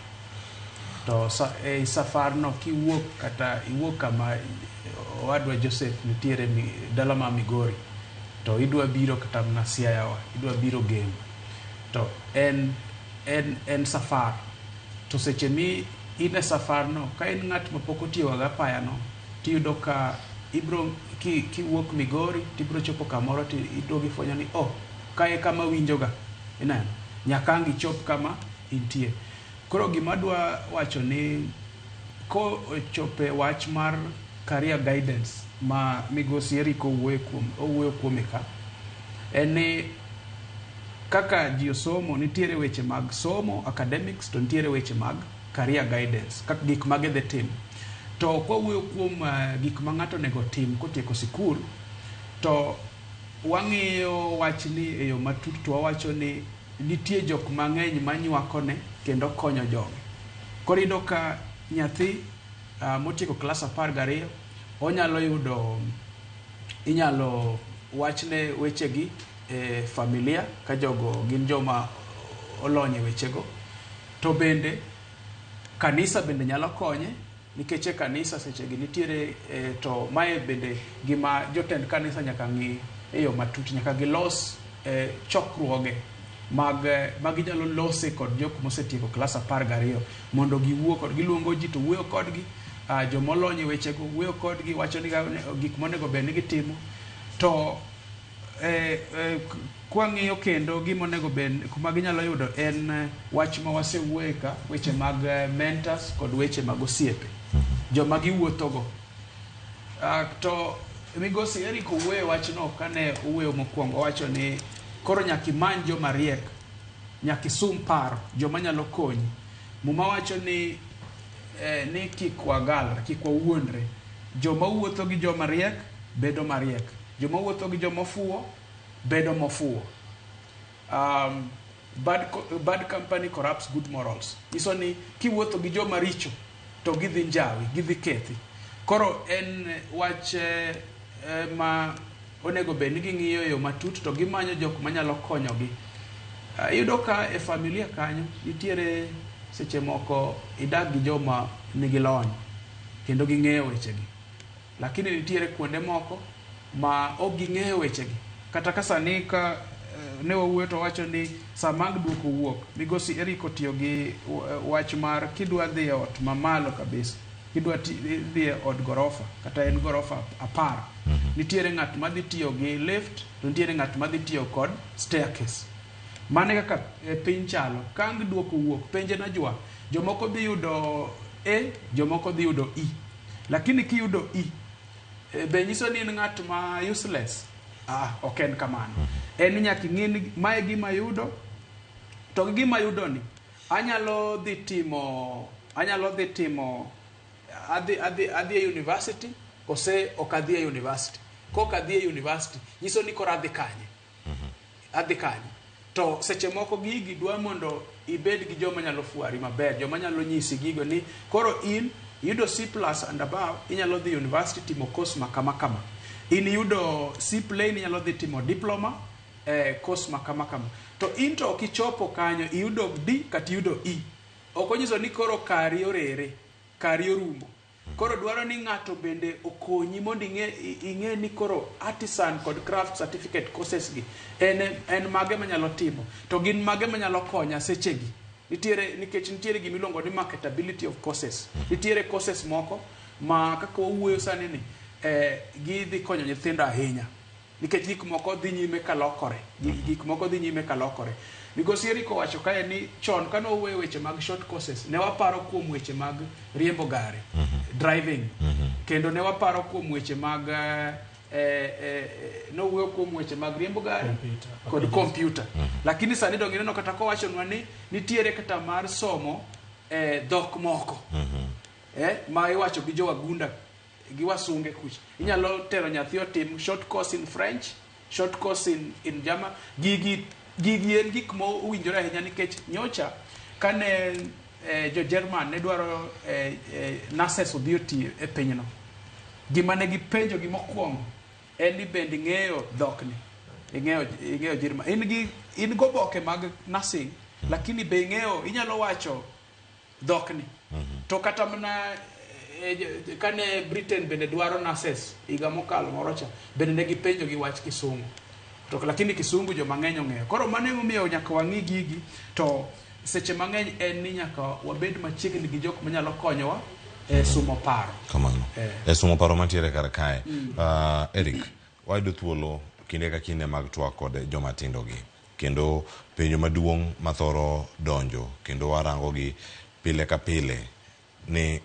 To safar no kiwuok kata iwuok kama wadwa Joseph nitiere dala ma Migori, to idwa biro kata na Siaya, idwa biro game, to en safar. To seche mi ine safar no, ka en ng'at mapok otiyo ga paya no, tiyudo ka ibro kiwuok Migori tibro chopo kamoro ti idogi fwenyo ni kae kama winjoga ineno nyakangi chop kama intie. Koro gima dwa wacho ni ko chope wach mar career guidance ma migosi Eric owuoyo kuome ka en ni kaka ji osomo nitiere weche mag somo academics to nitiere weche mag career guidance kaka gik mage dhi tim to kowuoyo kuom gik ma ng'ato nego tim kotieko sikul to wang'iyo wachni e yo matut to wawacho ni nitie jok mang'eny manywakone kendo konyo jogi. Koro iyudo ka nyathi motieko klas 12 inyalo wachne wechegi e familia ka jogo gin joma olony e wechego, to bende kanisa bende nyalo konye nikech kanisa sechegi nitiere to mae bende gima jotend kanisa nyaka ng'i e yo matut, nyaka gilos chokruoge mag ginyalo lose kod jok mosetieko klas 12 mondo giwuo kod giluongo ji to wuoyo kodgi, jomolony e wechego wuoyo kodgi, wacho ni gik monego bed ni gitimo. To kwang'iyo kendo gimonego bed kuma ginyalo yudo en wach ma wasewuoye ka, weche mag mentors kod weche mag osiepe joma giwuothogo. To migosi Eric owuoyo wachno kane owuoyo mokwongo, wacho ni koro nyaka imany joma riek, nyaka isum paro joma nyalo konyi. Muma wacho ni kik wagalre, kik wawuondre. Joma wuotho gi joma riek bedo mariek, joma wuotho gi joma ofuwo bedo mofuwo. Bad company corrupts good morals. Iso ni kiwuotho gi joma richo to gidhi njawi, gidhi kethi. Koro en wach ma onego bed ni ging'iyo yo matut to gimanyo jok manyalo konyogi. Iyudo ka e familia kanyo nitiere seche moko idak gi joma nigi lony kendo ging'eyo wechegi, lakini nitiere kuonde moko ma ok ging'eyo wechegi. Kata ka sani ka ne wawuoyo to wacho ni sa mag duoko wuok, migosi Eric otiyo gi wach mar kidwa dhi e ot mamalo kabisa, kidwa dhi e od gorofa kata en gorofa 10, nitiere ng'at madhi tiyo gi lift to nitiere ng'at madhi tiyo kod staircase. Mane kaka piny chalo, kang duoko wuok penje na jomoko dhi yudo E, jomoko dhi yudo E. Lakini kiyudo E, be nyiso ni ng'at ma useless? Ok en kamano. En nyaka ing'e mae gima yudo, to gima yudo ni anyalo dhi timo adhi e university ose ok adhi e university. Kok adhi e university nyiso ni koro adhi kanye. Adhi kanye. To seche moko gigi dwa mondo ibed gi joma nyalo fuari maber, joma nyalo nyisi gigo ni koro in yudo C+ and above inyalo dhi university timo course makama kama. In yudo C plain inyalo dhi timo diploma course makama kama. To in to kichopo kanyo iyudo D kata iyudo E. Ok onyiso ni koro kari orere, kari orumo. Koro dwaro ni ng'ato bende okonyi mondo ing'e ni koro artisan kod craft certificate courses gi en mage manyalo timo, to gin mage manyalo konya sechegi. Nikech nitiere gimiluongo ni marketability of courses. Nitiere courses moko ma kaka owuoyo sani ni gidhi konyo nyithindo ahinya, nikech gik moko dhi nyime ka lokore. Migosi Eric owacho kae ni chon kano owuoyo weche mag short courses ne waparo kuom weche mag riembo gari, driving, kendo ne waparo kuom weche mag nowuoyo kuom weche mag riembo gari kod computer. Lakini sani donge neno kata kowacho ni nitiere kata mar somo dhok moko ma iwacho gi jowagunda gi wasunge kuch. Inyalo tero nyathi otim short course in French, short course in German. Gigi en gik mo uwinjore ahinya nikech nyocha kane jo German ne dwaro nurses odhi oti e pinyno, gima ne gipenjo gi mokwongo en ni bende ing'eyo dhokni, ing'eyo German, in go boke mag nursing, lakini be inyalo wacho dhokni. To kata mana kane Britain bende dwaro nurses higa mokalo morocha bende ne gipenjo gi wach Kisungu, to lakini Kisungu jo mang'eny ong'eyo. Koro mano emomiyo nyaka wang'i gigi, to seche mang'eny en ni nyaka wabed machiegni gi jok manyalo konyowa sumo paro. Kamano. Sumo paro mantiere kar kae. Eric, wayudo thuolo kinde ka kinde mag twak kod joma tindo gi, kendo penjo maduong' mathoro donjo kendo warango gi pile ka pile ni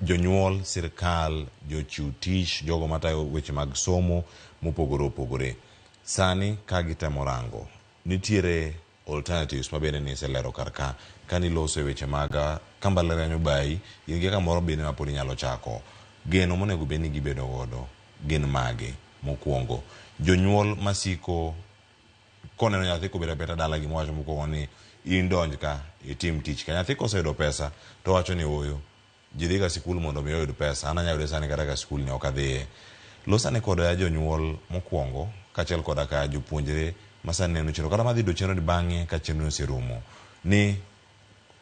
jonyuol, sirkal, jochiw tich, jogo matayo weche mag somo mopogore opogore. Sani ka gitemo rango, nitiere alternatives mabende ni iselero karka ka niloso weche mag ka mbalariany obayi, in gi kamoro bende ma pod inyalo chako. Geno monego bed ni gibedo godo gin mage. Mokwongo, jonyuol masiko koneno nyathi kobedo abeta dala gimwacho mokwongo ni in donj ka itim tich ka nyathi koseyudo pesa to wacho ni oyo ji dhi ka sikul mondo mi oyud pesa, an anyayude sani kata ka sikul ni ok adhiye. Losane koda jonyuol mokwongo kaachiel koda ka jopuonjre masani neno chenro kata madhi do chenro ni bang'e ka chenro oserumo, ni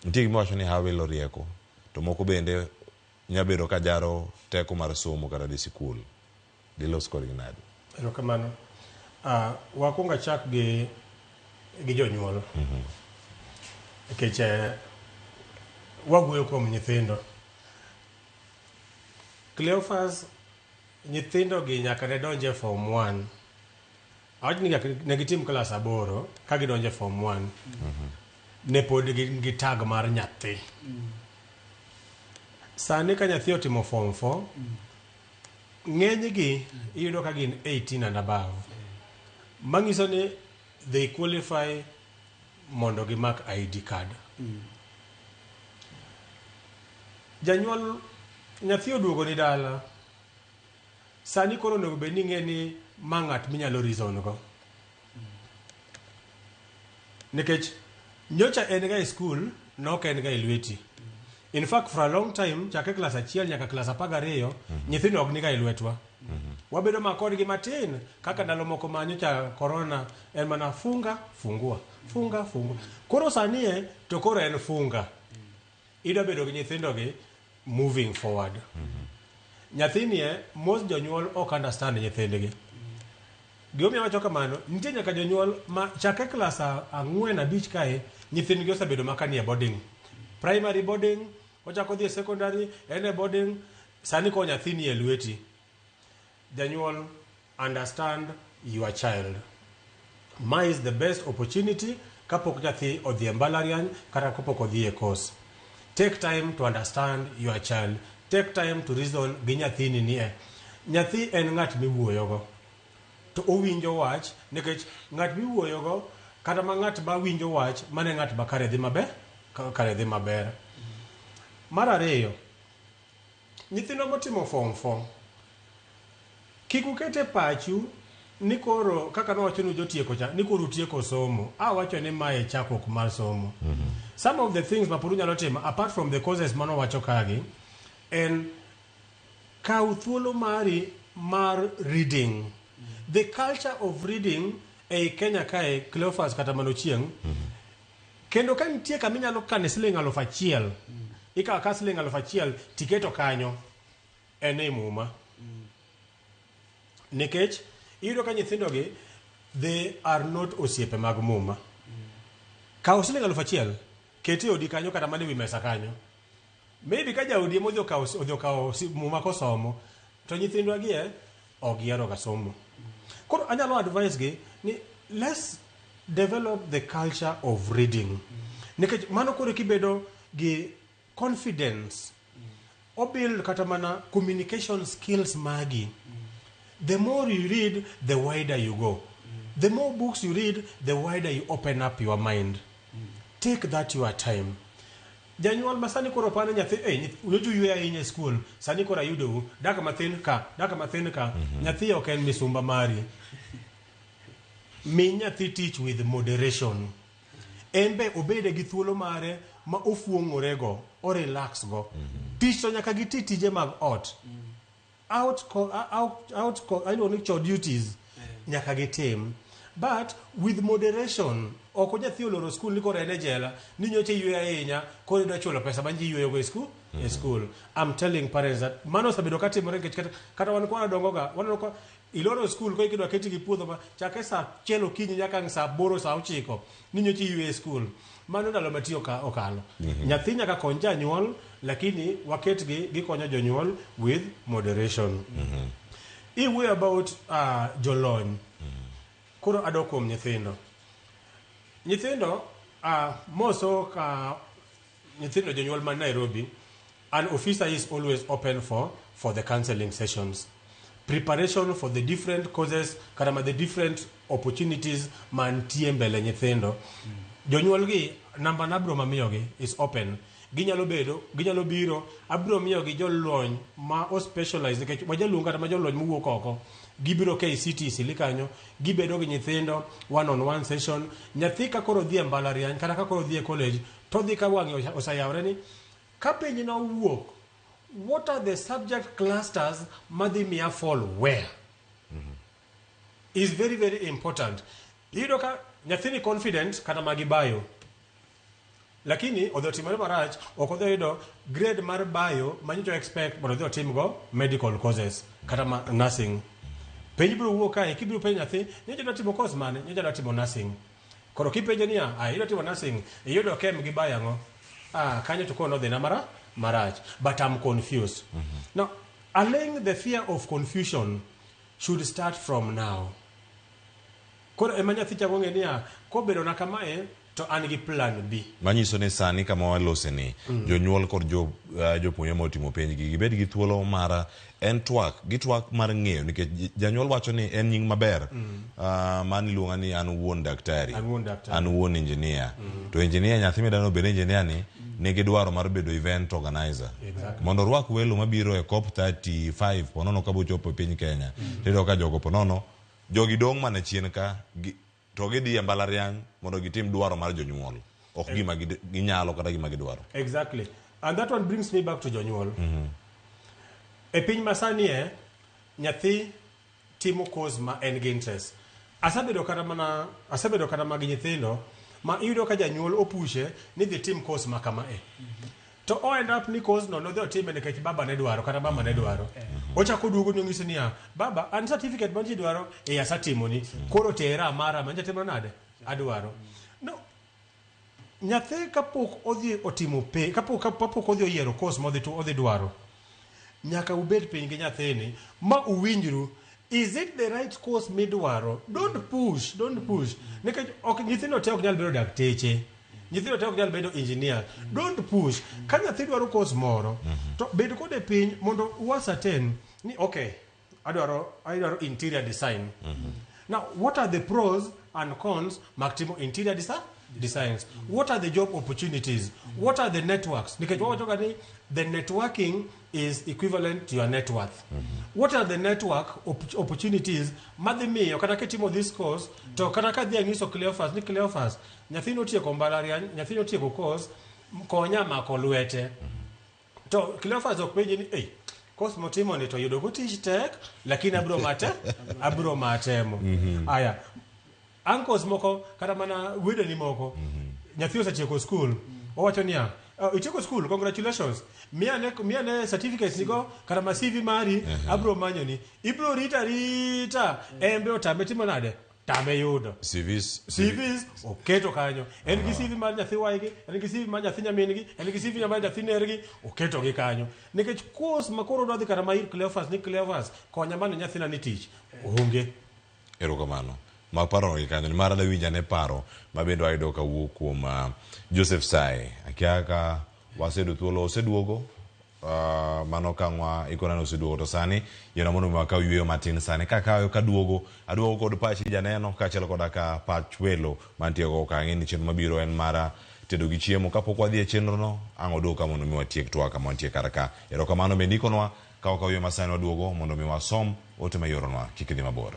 nitie gima wacho ni hawelo rieko, to moko bende nyabedo ka jaro teko mar somo kata dhi sikul. Dilos kodgi nade? Erokamano. Wakwongo achak gi jonyuol. Nikech wawuoyo kuom nyithindo. Cleophas, nyithindo gi nyaka ne donje form 1. Awach ni ne gitim klas 8 ka gidonje form 1. Ne pod gi tag mar nyathi. Sani ka nyathi otimo form 4, ng'eny gi iyudo ka gin 18 and above. Mangiso ni they qualify mondo gimak ID card. Janyuol nyathi oduogo ni dala. Sani koro onego bed ni ng'e ni ma ng'at minyalo reason go. Nikech nyocha en ga e skul, nok en ga e lweti. In fact, for a long time, chake class 1 nyaka class 12, nyithindo ok ni ga e lwetwa. Wabedo makod gi matin, kaka ndalo moko ma nyocha corona, en mana funga, fungua. Koro sani to koro en funga. Ida bedo gi nyithindo gi moving forward. Nyathini most jonyuol ok understand nyithindgi. Giomi wacho kamano, nitie nyaka jonyuol ma chake class 4-5 kae, nyithindgi osebedo makanie boarding. Primary boarding, ochako dhi secondary, ene boarding, sani ko nyathini e lweti. Janyuol, understand your child. Ma is the best opportunity kapok nyathi odhi e mbalariany kata kapok odhi e course. Take time to understand your child. Take time to reason gi nyathini ni nyathi en ng'at miwuoyogo. To owinjo wach, nikech ng'at miwuoyogo kata ma ng'at ma winjo wach, mane ng'at ma kare dhi maber. Mar ariyo, nyithindo motimo form 4, kik ukete pachu ni koro kaka nowacho ni jotieko cha ni koro utieko somo. Wacho ni mae chakruok mar somo. Some of the things ma puru nyalo timo apart from the courses mano wacho kagi en kaw thuolo mari mar reading. The culture of reading e Kenya kae, Cleophas kata Manochieng, kendo ka nitie kama inyalo kane siling 1,000, ikawo ka siling 1,000 tiketo kanyo en e Muma. Nikech iyudo ka nyithindo gi, they are not osiepe mag Muma. Kawo siling 1,000 keti odi kanyo kata mane wi mesa kanyo. Maybe ka jaodi modhi okawo Muma kosomo, to nyithindwa gi ogiero ga somo. Koro anyalo advise gi ni let's develop the culture of reading. Nikech mano koro kibedo gi confidence, build kata mana communication skills magi. The more you read, the wider you go. The more books you read, the wider you open up your mind. Take that your time. Janyuol masani koro pana nyathi, uyoju yue ahinya school, sani koro ayudo daka mathin ka, nyathi ok en misumba mari. Mi nyathi teach with moderation. Enbe obede gi thuolo mare ma ofuong'ore go, o relax go. Tich to nyaka giti tije mag ot. Out duties nyaka gitim. But with moderation, oko nyathi oloro school ni koro ene jela, ni nyoche yue ahinya, koro idwa chulo pesa banji yueyo go e school. I'm telling parents that mano sabedo katimore nikech kata wan kwa dongo ga, wan ko iloro school ko ikidwa keti gi puodho ma chake sa 1 okinyi nyaka sa 8 sa 9 ni nyoche yue e school. Mano ndalo matiyo okalo. Nyathi nyaka kony janyuol, lakini waketgi gikonyo jonyuol with moderation. Iwuoyo about jolony. Koro adok kuom nyithindo. Nyithindo moso ka nyithindo jonyuol man Nairobi, An officer is always open for the counseling sessions. Preparation for the different causes, karama the different opportunities mantie mbele nyithindo. Jonyuol gi namba nabro mamiyogi is open. Ginyalo biro, abro miyogi jolony ma o specialize nikech wajalunga kata ma jolony mowuok oko. Gibiro KCT silikanyo, gibedo gi nyithindo one-on-one session. Nyathi ka koro dhi e mbalariany kata ka koro dhi e college, to dhi ka wang'e osayawre ni ka penj na wuok, what are the subject clusters madhi miya fall where? Is very, very important. Iyudo ka nyathini confident kata magibayo. Lakini odho timore marach, ok odho yudo grade mar bio manyicho expect mondo odhi otim go medical courses kata nursing. Penj biro wuok kae, kibiro penj nyathi, nyocha dwa timo course mane? Nyocha dwa timo nursing. Koro kipenjo niya, idwa timo nursing, iyudo kem gi bio ang'o? Kanyo to kono dhi na marach. But I'm confused. Now, allaying the fear of confusion should start from now. Koro ema nyathi chako ng'e niya, kobedo na kamae, to an gi plan B. Manyiso ni sani kama walose ni jonyuol kod jopuonje motimo penj gi gibed gi thuolo mar en twak mar ng'eyo nikech janyuol wacho ni en nying maber man iluonga ni an wuon daktari, an wuon engineer. To engineer nyathi midano bedo engineer ni nigi dwaro mar bedo event organizer. Mondo rwak welo mabiro e COP 35 ponono ka bochopo piny Kenya. Tedo ka jogo ponono jogi dong mana chien ka to gidhi e mbalariany mondo gitim dwaro mar jonyuol. Ok gima ginyalo kata gima gidwaro. Exactly. And that one brings me back to jonyuol. E piny masani nyathi timo course ma en gi interest. Asabedo kata ma gi nyithindo ma iyudo ka janyuol opushe ni dhi tim course ma kama to o end up ni course no dhi otime nikech baba ne dwaro kata mama ne dwaro. Ochako duogo ni ng'isi niya, baba an certificate ma ji dwaro asatimo ni, koro tera mara ma njatimo nade adwaro. No, nyathi kapok odhi otimo kapok odhi oyiero course ma odhi dwaro, nyaka ubed piny gi nyathini ma uwinjru, is it the right course midwaro? Don't push. Nikech nyithindo te ok nyal bedo dakteche, nyithindo te ok nyal bedo engineer. Don't push. Ka nyathi dwaro course moro, to bed kode piny mondo uascertain ni okay, adwaro interior design. Now, what are the pros and cons mag timo interior designs? What are the job opportunities? What are the networks? Because the networking is equivalent to your net worth. What are the network opportunities? Madimi, o kana ketimo this course, to kana ka dia ngiso Cleophas, nyathino tieko mbalariany, nyathino tieko course, konya mako lwete. To Cleophas ok penji ni, course motimo ni to yudo go tich tek, lakini abro matemo. Aya. Uncles moko kata mana wedeni moko, nyathi osetieko school, owacho niya, itieko school, congratulations. Miane certificates nigo kata ma CV mari abro manyo ni. Ibro rita embe otame timo nade? Tame yudo. CVs oketo kanyo. En gi CV mar nyathi waigi, en gi CV mar nyathi nyamingi, en gi CV mar nyathi nergi, oketo gi kanyo. Nikech course makoro dwadhi kata ma ir Cleophas konya mano nyathina ni tich. Onge. Erokamano. Ma paro gi kanyo mara da winja ne paro ma bendo ayudo ka wuok kuom Joseph Sai akia ka wasedo thuolo oseduogo mano kangwa ikonano oseduogo to sani yena mondo maka yweyo matin sani kaka ka duogo aduogo kod pachi janeno kaachiel koda ka pach welo mantie go ka ng'eni chenro mabiro en mara tedo gi chiemo kapok wadhi e chenro no ang'o do ka mondo mi watiek twaka mantie kar ka. Erokamano bende ikonwa ka yweyo masani waduogo mondo mi wasom ote mayoronwa kik idhi mabor.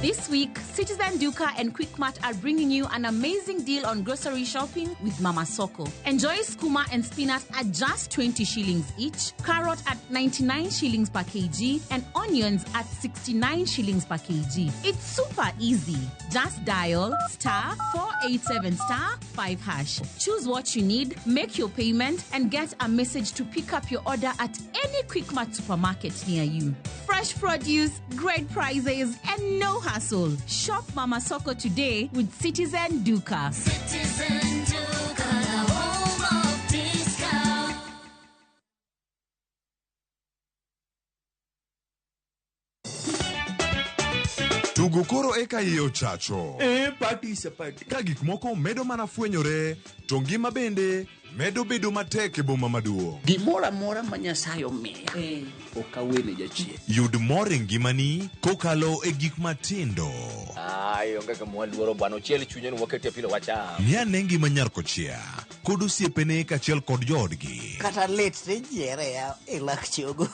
This week, Citizen Duka and Quickmart are bringing you an amazing deal on grocery shopping with Mama Soko. Enjoy skuma and spinach at just 20 shillings each, carrot at 99 shillings per kg, and onions at 69 shillings per kg. It's super easy. Just dial *487*5#. Choose what you need, make your payment, and get a message to pick up your order at any Quickmart supermarket near you. Fresh produce, great prices, and no hassle. Shop Mama Soko today with Citizen Duka. Citizen Duka, home of discount. Tugo koro eka iye chacho. Party sa party. Ka gik moko medo mana fwenyore, to ngima bende medo bedo matek e boma maduong'. Gimora mora ma Nyasaye omiya ok awene jachien. Yud mor e ngimani kokalo e gik matindo. Onge ka mwaluoro bwana ochiel chunye ni wakete pile wacha. Ni ane ngima nyar kochia kod osiepene kachiel kod joodgi. Kata let ne nyiere ya e lak chogo.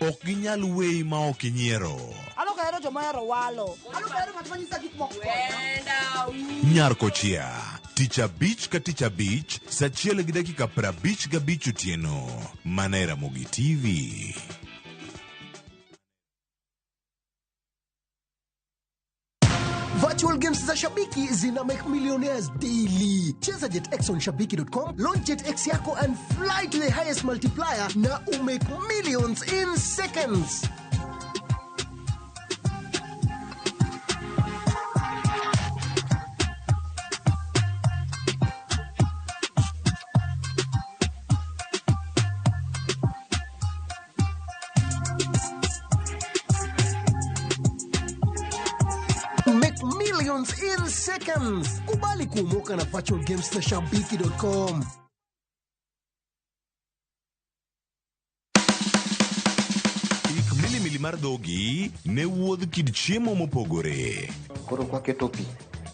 Ok ginyal weyi ma ok inyiero. Kahero joma hero walo. Kahero ng'at manyisa gik moko. Nyar kochia, tich abich ka tich abich, saa 1:55 otieno. Mana e Ramogi TV. Virtual games za Shabiki zina make millionaires daily. Cheza JetX on Shabiki.com, launch JetX yako and fly to the highest multiplier na umake millions in seconds. In seconds. Kubali kuomoka na virtual games na Shabiki.com. Ik milimili mar dhogi ne wuodh kid chiemo mopogore. Koro kwaketo pi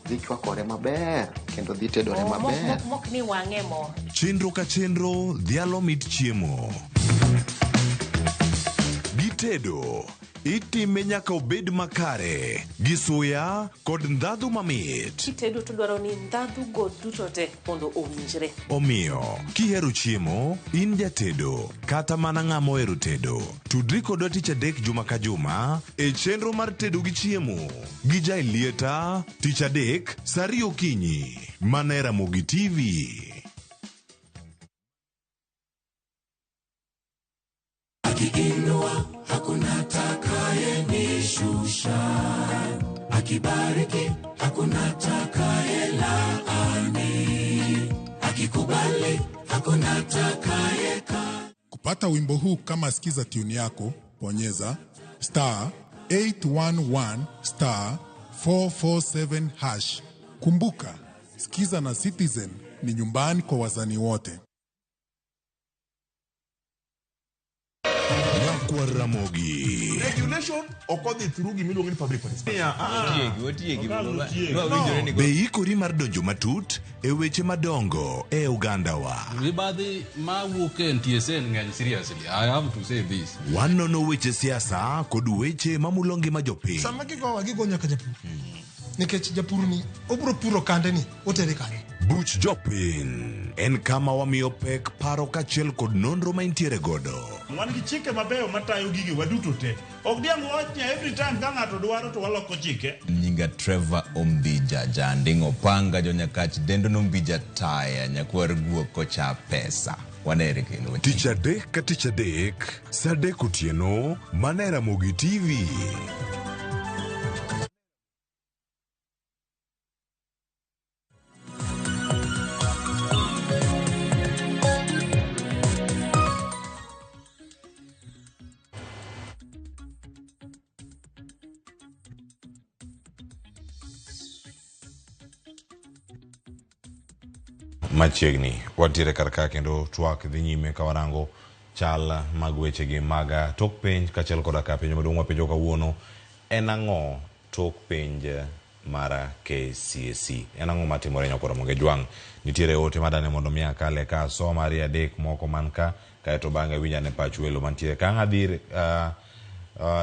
dhi chwakore maber kendo dhi tedore maber. Mok ni wang'e mo. Chenro ka chenro dhialo mit chiemo. Gitedo itime nyaka obed makare gi suya kod ndhadhu mamit. Kitedo to dwaro ni ndhadhu go duto te mondo owinjre. Omiyo kihero chiemo in jatedo kata mana ng'ama ohero tedo, tudri kodwa tich adek juma ka juma e chenro mar tedo gi chiemo gi Jailieta tich adek saa 2 okinyi. Mana e Ramogi TV. Akiinua hakuna atakayeshusha, akibariki hakuna atakayelaani, akikubali hakuna atakayeka. Kupata wimbo huu kama sikiza tune yako, bonyeza *811*447#. Kumbuka, sikiza na Citizen ni nyumbani kwa wazani wote. Kwa Ramogi. Regulation occurred through gimiluongo ni public participation. Be ikori mar donjo matut e weche madongo e Uganda wa. Mibadhi ma wuok e NTSA ng'eny seriously. I have to say this. Wanono weche siasa kod weche mamulo ngima jopiny. Sama gigo nyaka japur. Nikech japur ni obro puro kande ni otere kanye. Buch jopiny en kama wamiyo pek paro kachiel kod nonro ma intiere godo. Wan gi chike mabeyo matayo gigi waduto te. Ok diang' wachnya every time ka ng'ato dwaro to waloko chike. Nyinga Trevor Ombija jandingo panga jo Nyakach dendo nombija taya nyakwar guok kocha pesa. Wanere kendo. Tich adek ka tich adek saa 3 otieno. Mana e Ramogi TV. Machiegni watiere karka kendo twak dhi nyime ka warango chal mag weche gi maga tok penj kachiel koda ka penj maduong' wapenjo kawuono en ang'o tok penj mara KCSE. En ang'o matimore nyakoro Ramogi Jwang'. Nitiere ote madane mondo mi akale ka soma ari adek moko man ka kaeto bang'e winjane pach welo mantiere ka ng'adhir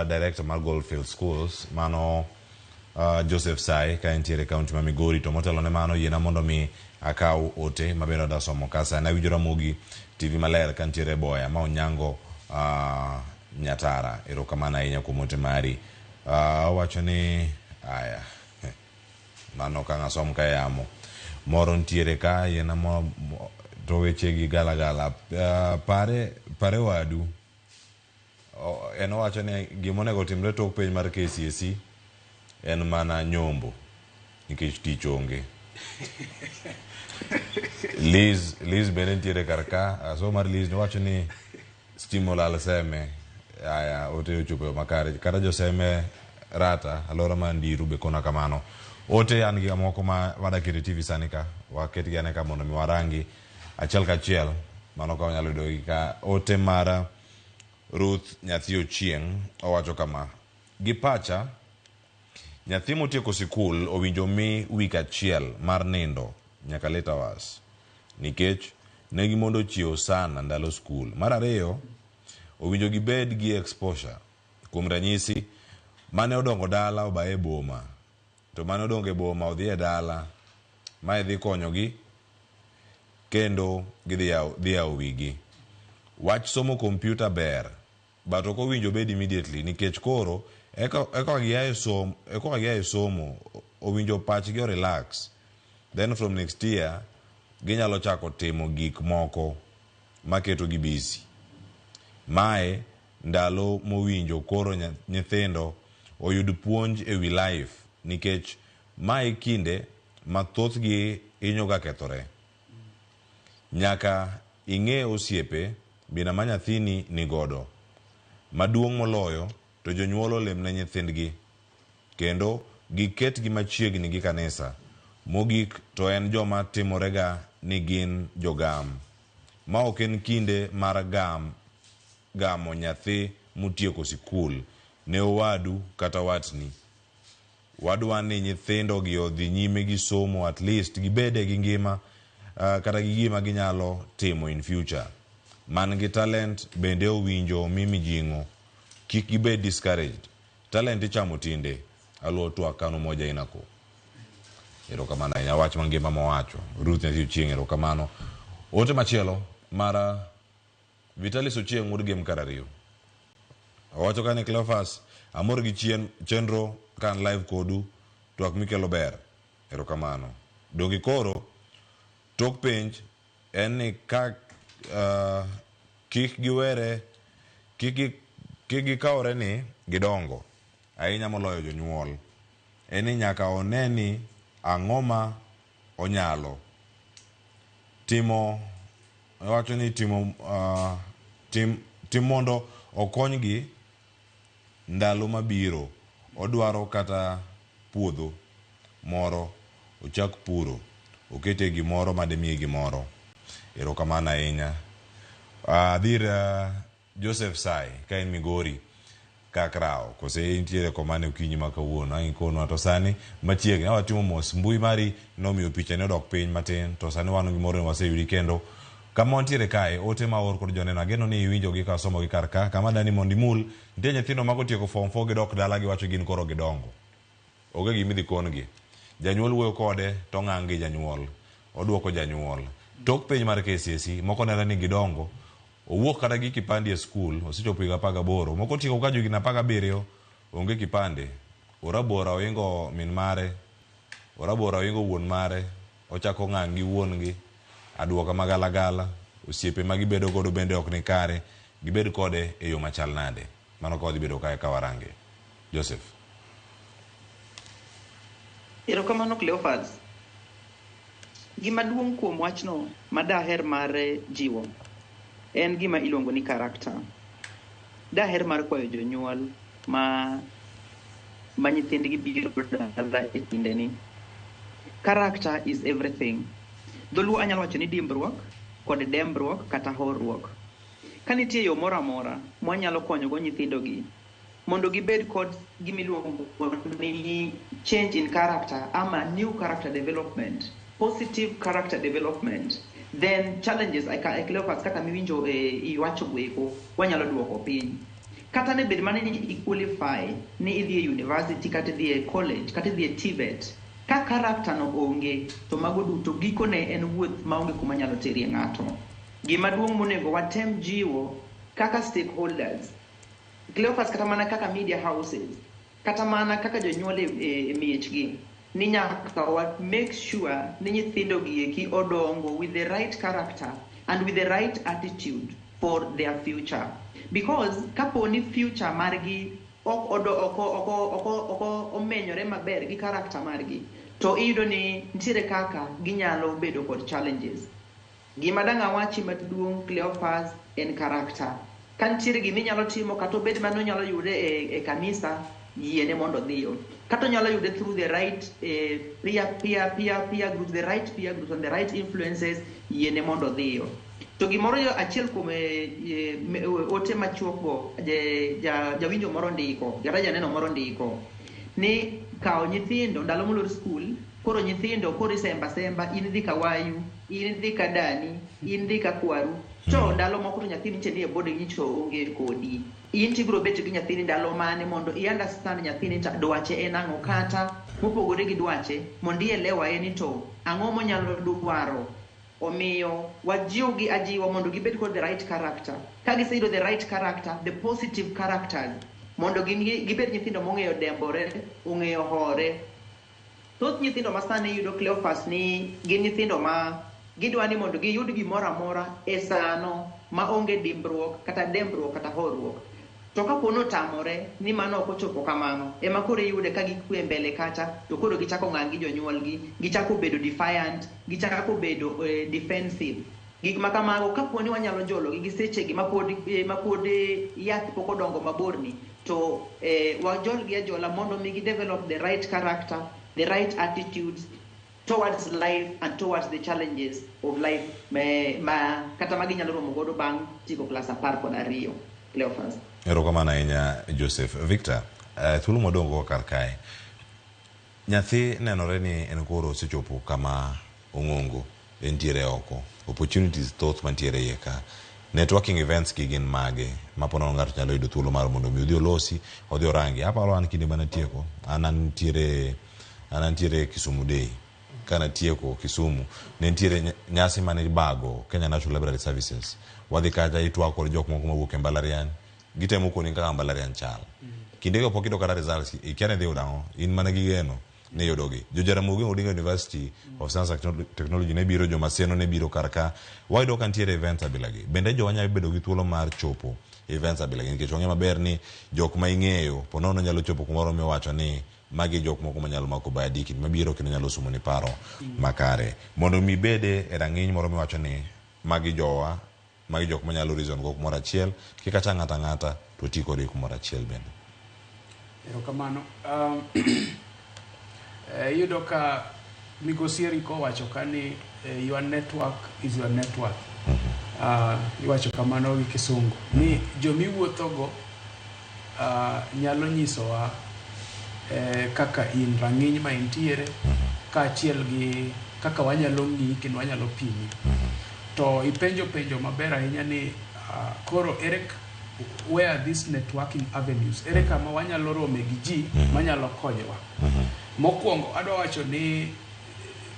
director mar Goldfield Schools mano Joseph Sai ka entiere kaunti ma Migori, to motelo ne mano yiena mondo mi akaw ote mabendo da somo kasa na winjo Ramogi TV maler ka ntiere boya ma onyango Nyatara. Erokamano ahinya kuom ote mari. Wacho ni aya mano ka ngasom ka yamo moro ntiere ka yiena mo to weche gi gala pare wadu en wacho ni gimonego timre tok penj mar KCSE en mana nyombo nikech tich onge. Liz bende ntiere karka so mar Liz wacho ni stima olal seme aya ote ochopo makare kata joseme Rata alora mandiru be kona kamano ote an gi moko ma wadakete TV sani ka waketgi ane ka mondo mi warangi achiel kachiel mano ka wanyalo yudo ka ote mara Ruth Nyathi Ochieng owacho kama: gi pacha nyathi motieko sikul owinjo mi wik achiel mar nindo nyaka late hours nikech ne gimondo chiew sana ndalo skul. Mar ariyo owinjo gibed gi exposure kuom ranyisi mane odongo dala obaye boma to mane odongo e boma odhi e dala ma idhi konyogi kendo gidhi yawo wigi. Wach somo computer ber but ok owinjo bed immediately nikech koro eka giaye somo owinjo pachgi relax, then from next year ginyalo chako timo gik moko maketo gi busy. Mae ndalo mowinjo koro nyithindo oyud puonj e wi life nikech mae kinde mathoth gi inyoga kethore. Nyaka ing'e osiepe bina ma nyathini ni godo. Maduong' moloyo to jonyuol olemne nyithindgi kendo giketgi machiegni gi kanisa. Mogik to en joma timorega ni gin jogam ma ok en kinde mar gamo nyathi mutieko sikul ne owadu kata watni. Wadwa ni nyithindo gi odhi nyime gi somo, at least gibede gi ngima kata gi gima ginyalo timo in future. Man gi talent bende owinjo mimi jingo, kik gibed discouraged. Talent ichamo tinde aluo tu akano moja inako. Erokamano ahinya wach mangima mowacho Ruth Nyathi Ochieng. Erokamano. Ote machielo mara Vitalis Ochieng wuod game karariyo owacho kane Cleophas amor gi chenro kan live kodu twak mikelo ber. Erokamano. Dongi koro tok penj en ni ka kik gikawre ni gidongo ahinya moloyo jonyuol. En ni nyaka oneni ang'oma onyalo timo. Wacho ni tim mondo okonygi ndalo mabiro. Odwaro kata puodho moro ochak puro, okete gimoro mademiye gimoro. Erokamano ahinya. Adhir Joseph Sai ka en Migori kakrao kose intiere komane ukinyi makawuono ang ikono to sani machiegni awatimo mos mbui mari nomiyo picha ne dok piny matin to sani wano gimoro waseyudi kendo kama ontiere kae ote maor kod joneno ageno ni iwinjo gi ka somo gi karka kama dani mondimul nitie nyithindo mago tieko form 4 gidok dala giwacho gin koro gidongo oge gimidhi kongi janyuol wuoyo kode to ng'angi janyuol oduoko janyuol tok penj mar KCSE moko nera ni gidongo owuok kata gi kipande e skul osechopo higa 18 moko tieko ka jogina 17 onge kipande orabora oingo min mare orabora oingo wuon mare ochako ng'angi wuon gi aduoka magalagala osiepe magibedo godo bende ok ni kare gibed kode e yo machal nade. Mano kodhi bedo kae kawarange. Joseph. Erokamano Cleophas. Gima duong' kuom wachno madaher mar jiwo en gima iluongo ni character. Daher mar kwayo jonyuol ma nyithindgi biro dala e kindeni. Character is everything. Dholuo anyalo wacho ni dimbruok kod dembruok kata horruok. Ka nitie yo moro amora mwanyalo konyogo nyithindogi mondo gibed kod gimiluongo ni change in character ama new character development, positive character development, then challenges Cleophas kaka miwinjo iwacho gweko wanyalo duoko piny. Kata ne bed mane ni qualify ni idhi e university kata idhi e college kata idhi e TVET, ka character no onge to mago duto gikone en wuoth maonge kuma nyalo terie ng'ato. Gima duong' monego watem jiwo kaka stakeholders, Cleophas, kata mana kaka media houses, kata mana kaka jonyuol e miechgi, ni nyaka wa make sure ni nyithindo gi eki odongo with the right character and with the right attitude for their future. Because kapo ni future margi ok omenyore maber gi character margi, to iyudo ni ntiere kaka ginyalo bedo kod challenges. Gima dang' awachi maduong' Cleophas en character. Ka ntiere gima inyalo timo kata obed mano nyalo yude e kanisa yiene mondo dhiyo. Kata nyalo yude through the right peer groups, the right peer groups and the right influences, yiene mondo dhiyo. To gimoro achiel kuom ote machuok go jawinjo moro ndiko, janeno moro ndiko ni kao nyithindo ndalo molor skul, koro nyithindo koro semba in dhi ka wayu, in dhi ka dani, in dhi ka kwaru. To ndalo moko to nyathini cheni e bode nyicho onge kodi. In tibro bet gi nyathini ndalo mane mondo i understand nyathini dwache en ang'o, kata mopogore gi dwache mondo ielewa en to ang'o monyalo dwaro. Omiyo wajiwo gi ajiwa mondo gibed kod the right character. Ka giseyudo the right character, the positive characters, mondo gibed nyithindo mong'eyo dembore, ong'eyo hore. Thoth nyithindo masani yudo Cleophas ni gin nyithindo ma gidwani mondo giyud gimoro amora e sano ma onge dimbruok kata dembruok kata horuok. To kapono tamore ni mano ok ochopo kamano, ema koro yude ka gikwe mbele kacha, to koro gichako ng'angi jonyuolgi, gichako bedo defiant, gichako bedo defensive. Gik ma kamago kaponi wanyalo jolo gi sechegi mapod yath pok odongo maborni, to wajol gi ajola mondo mi develop the right character, the right attitudes towards life and towards the challenges of life kata magi nyalo romo godo bang' tieko klas 12. Cleophas. Erokamano ahinya Joseph. Victor, thuolo modongo kar kae, nyathi nenore ni en koro osechopo kama ong'ongo entiere oko, opportunities thoth mantiere iye ka, networking events gi gin mage mapono ng'ato nyalo yudo thuolo mar mondo mi odhi olosi, odhi orangi. Aparo an kinde mana tieko, an antiere Kisumu Day. Kana tieko Kisumu, ne ntiere nyasi mane bago Kenya National Library Services. Wadhi kaja itwa kod jok moko mawuok e mbalariany, gitemo koni kaka mbalariany chal. Kinde go pokido kata results, ikiane dhi udango, in mana gigeno ne yodogi. Jo Jaramogi Odinga University of Science and Technology ne biro, jo Maseno ne biro karka. Wayudo ka ntiere events abilagi. Bende jo wanyalo bedo gi thuolo mar chopo events abilagi, nikech wang'e maber ni jok ma ing'eyo ponono nyalo chopo kumoro miwacho ni magi jok moko manyalo mako badiki mabiro kendo nyalo sumo ni paro makare. Mondo mi bede e rang'iny moro miwacho ni magi jok manyalo reason go kumoro achiel, kika ng'ata to ti kode kumoro achiel bende. Erokamano. Yudo ka Migosi Eric owacho ka ni your network is your net worth. Iwacho kamano gi Kisungu ni jomiwuotho go nyalo nyisowa kaka in rang'iny ma intiere, ka achiel gi kaka wanyalo ng'i kendo wanyalo pimi. To ipenjo maber ahinya ni koro Eric, where are these networking avenues? Eric, kama wanyalo rome gi ji manyalo konyowa. Mokwongo adwa wacho ni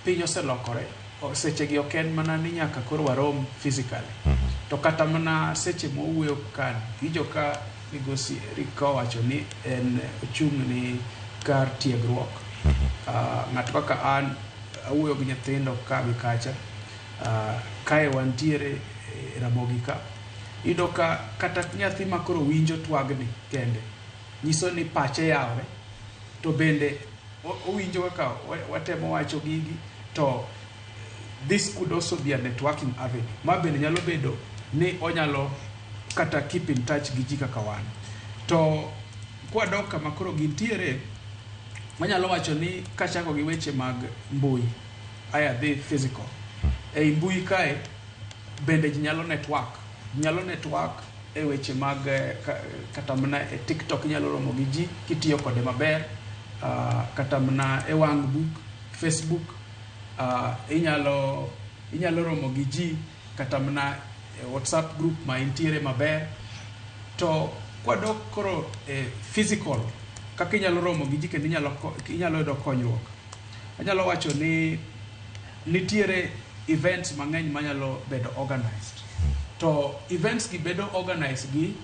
piny oselokore, sechegi ok en mana ni nyaka koro warom physically, to kata mana seche mowuoyo kan gijo ka Migosi Eric owacho ni en ochung' ni kar tiegruok. Ng'ato kaka an awuoyo gi nyithindo ka gi kacha, kae wantiere Ramogi ka, ido ka kata nyathi ma koro winjo twagni kende nyiso ni pache yawre, to bende owinjo kaka watemo wacho gigi. To this could also be a networking avenue ma bende nyalo bedo ni onyalo kata keep in touch gi ji kaka wan. To kwadok kama koro gintiere, wanyalo wacho ni kachako gi weche mag mbui, aya dhi physical, ei mbui kae bende nyalo network e weche mag kata mana e TikTok nyalo romo gi ji kitiyo kode maber, kata mana e wang book, Facebook, inyalo romo gi ji kata mana e WhatsApp group ma intiere maber. To kwadok koro physical, kaka inyalo romo gi ji kendo inyalo yudo konyruok, anyalo wacho ni nitiere events mang'eny manyalo bedo organized. To events gi bedo organized gi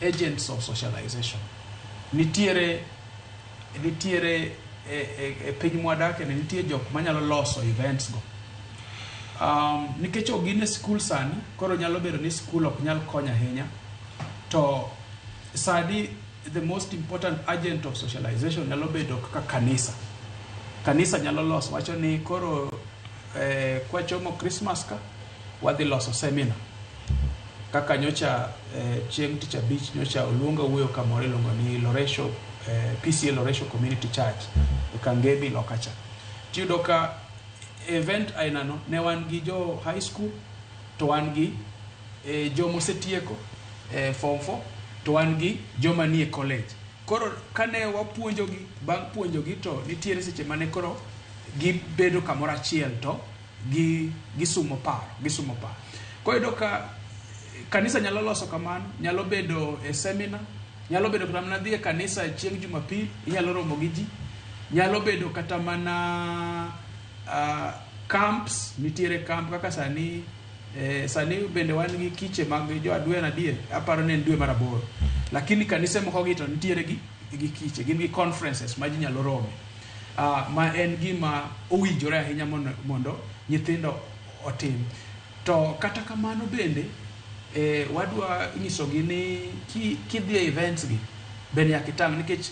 agents of socialization. Nitiere e piny mwadake ne nitie jok manyalo loso events go. Nikech ok gin e school sani, koro nyalo bedo ni school ok nyal konyo ahinya. To sadi the most important agent of socialization nyalo bedo kaka kanisa nyalo loso, wacho ni koro kwa chomo Christmas ka wadhi loso seminar, kaka nyocha chieng' tich abich nyocha oluonga wuoyo kamoro iluongo ni Loresho PCA Loresho Community Church Kangebi Lokacha. Tiyudo ka event aina no ne wan gi jo high school to wan gi jo mosetieko form 4 to wan gi jo manie college. Koro kane wapuonjogi bang puonjogi to nitiere seche mane koro gibedo kamoro achiel to gisumo paro. Koyudo ka kanisa nyalo loso kamano, nyalo bedo seminar, nyalo bedo kata mana dhi e kanisa chieng' Jumapil, inyalo romo gi ji, nyalo bedo kata mana camps, nitiere camp kaka sani bende wan gi kiche mag jo adwena die, aparo ne dwe mar 8. Lakini kanisa moko gi to nitiere gi kiche, gin gi conferences ma ji nyalo rome. Ma en gima owinjore ahinya mondo nyithindo otim. To kata kamano bende wadwa nyisogi ni kidhi e events gi bende nyaka itang', nikech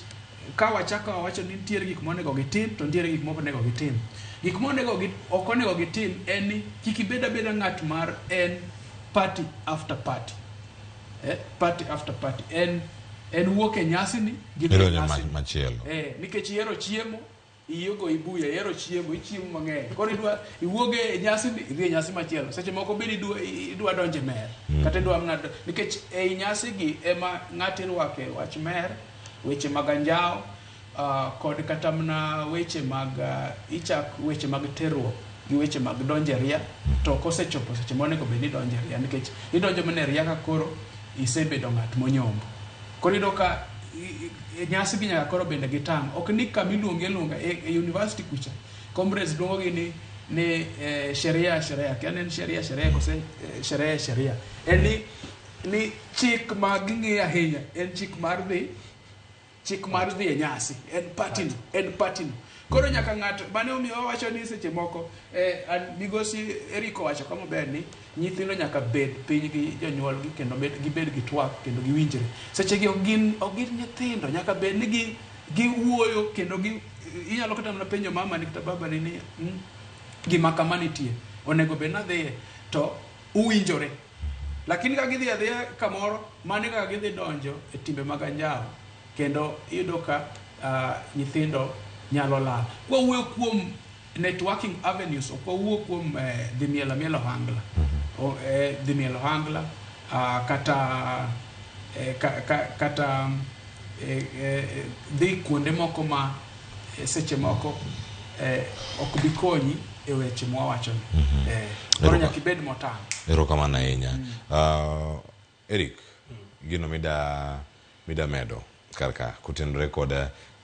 ka wachako wawacho ni nitiere gik monego gitim to nitiere gik moko onego gitim. Gik monego ok onego gitim en ni kik ibed abeda ng'at mar en party after party. Party after party en wuok e nyasi ni gi nyasi machielo. Nikech ihero chiemo, iyogo ibuya, ihero chiemo, ichiemo mang'eny. Koro iwuoge e nyasi ni, idhi e nyasi machielo. Seche moko bende idwa donje mer. Kata idwa ng'ato, nikech e nyasi gi ema ng'ato irwake wach mer, weche mag anjao, kod kata mana weche mag weche mag terruok gi weche mag donje ria. To kosechopo seche monego bende donje ria, nikech idonjo mana ria ka koro isebedo ng'at monyombo. Koro iyudo ka nyasi gi nyaka koro bende gitang'. Ok ni kamiluonge e university kucha comrades luongo gi ni sheria kiani en sheria kose sheria en ni chik ma ging'e ahinya en chik mar dhi e nyasi, en party. Koro nyaka ng'ato mane omiyo wacho ni seche moko migosi Eric wacho kama ber ni nyithindo nyaka bed piny gi jonyuol gi kendo gibed gi twak kendo giwinjre. Seche gi ok gin nyithindo, nyaka bed ni giwuoyo kendo inyalo kata mana penjo mama ni kata baba ni gima kama nitie onego bed nadhiye to uwinjore. Lakini ka gidhi adhiya kamoro mane kaka gidhi donjo e timbe mag anjao kendo iyudo ka nyithindo nyalo lal. Kwa wuoyo kuom networking avenues, kwa wuoyo kuom dhi mielo hangla. Dhi mielo hangla kata dhi kuonde moko ma seche moko ok bi konyi e weche mwawacho. Koro nyaka ibed motang'. Erokamano ahinya. Eric, gino mida medo karka kutenore kod